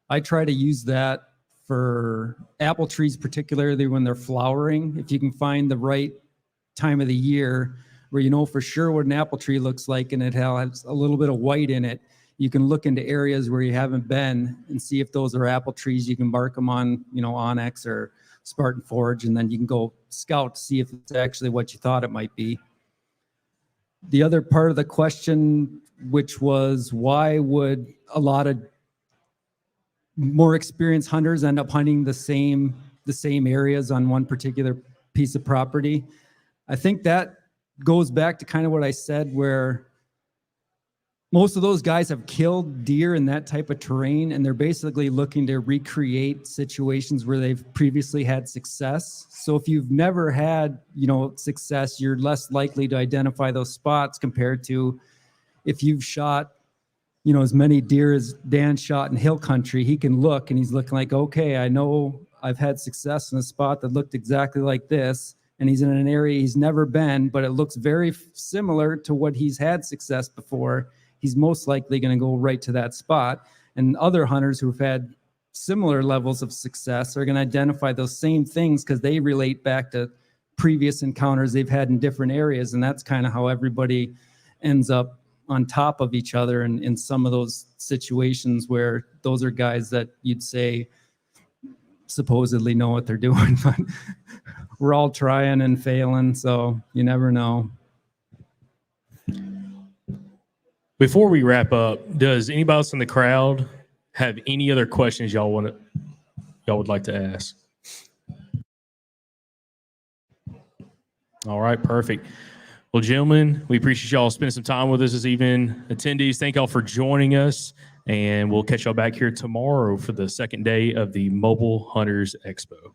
Speaker 5: I try to use that for apple trees, particularly when they're flowering. If you can find the right time of the year where you know for sure what an apple tree looks like and it has a little bit of white in it, you can look into areas where you haven't been and see if those are apple trees. You can mark them on, you know, Onyx or Spartan Forge, and then you can go scout to see if it's actually what you thought it might be. The other part of the question, which was why would a lot of more experienced hunters end up hunting the same areas on one particular piece of property? I think that goes back to kind of what I said, where most of those guys have killed deer in that type of terrain, and they're basically looking to recreate situations where they've previously had success. So if you've never had, you know, success, you're less likely to identify those spots compared to if you've shot, you know, as many deer as Dan shot in hill country. He can look and he's looking like, okay, I know I've had success in a spot that looked exactly like this, and he's in an area he's never been, but it looks very similar to what he's had success before. He's most likely going to go right to that spot. And other hunters who've had similar levels of success are going to identify those same things because they relate back to previous encounters they've had in different areas. And that's kind of how everybody ends up on top of each other in some of those situations where those are guys that you'd say supposedly know what they're doing, but we're all trying and failing, so you never know.
Speaker 1: Before we wrap up, does anybody else in the crowd have any other questions y'all would like to ask? All right, perfect. Well, gentlemen, we appreciate y'all spending some time with us this evening. Attendees, thank y'all for joining us, and we'll catch y'all back here tomorrow for the second day of the Mobile Hunters Expo.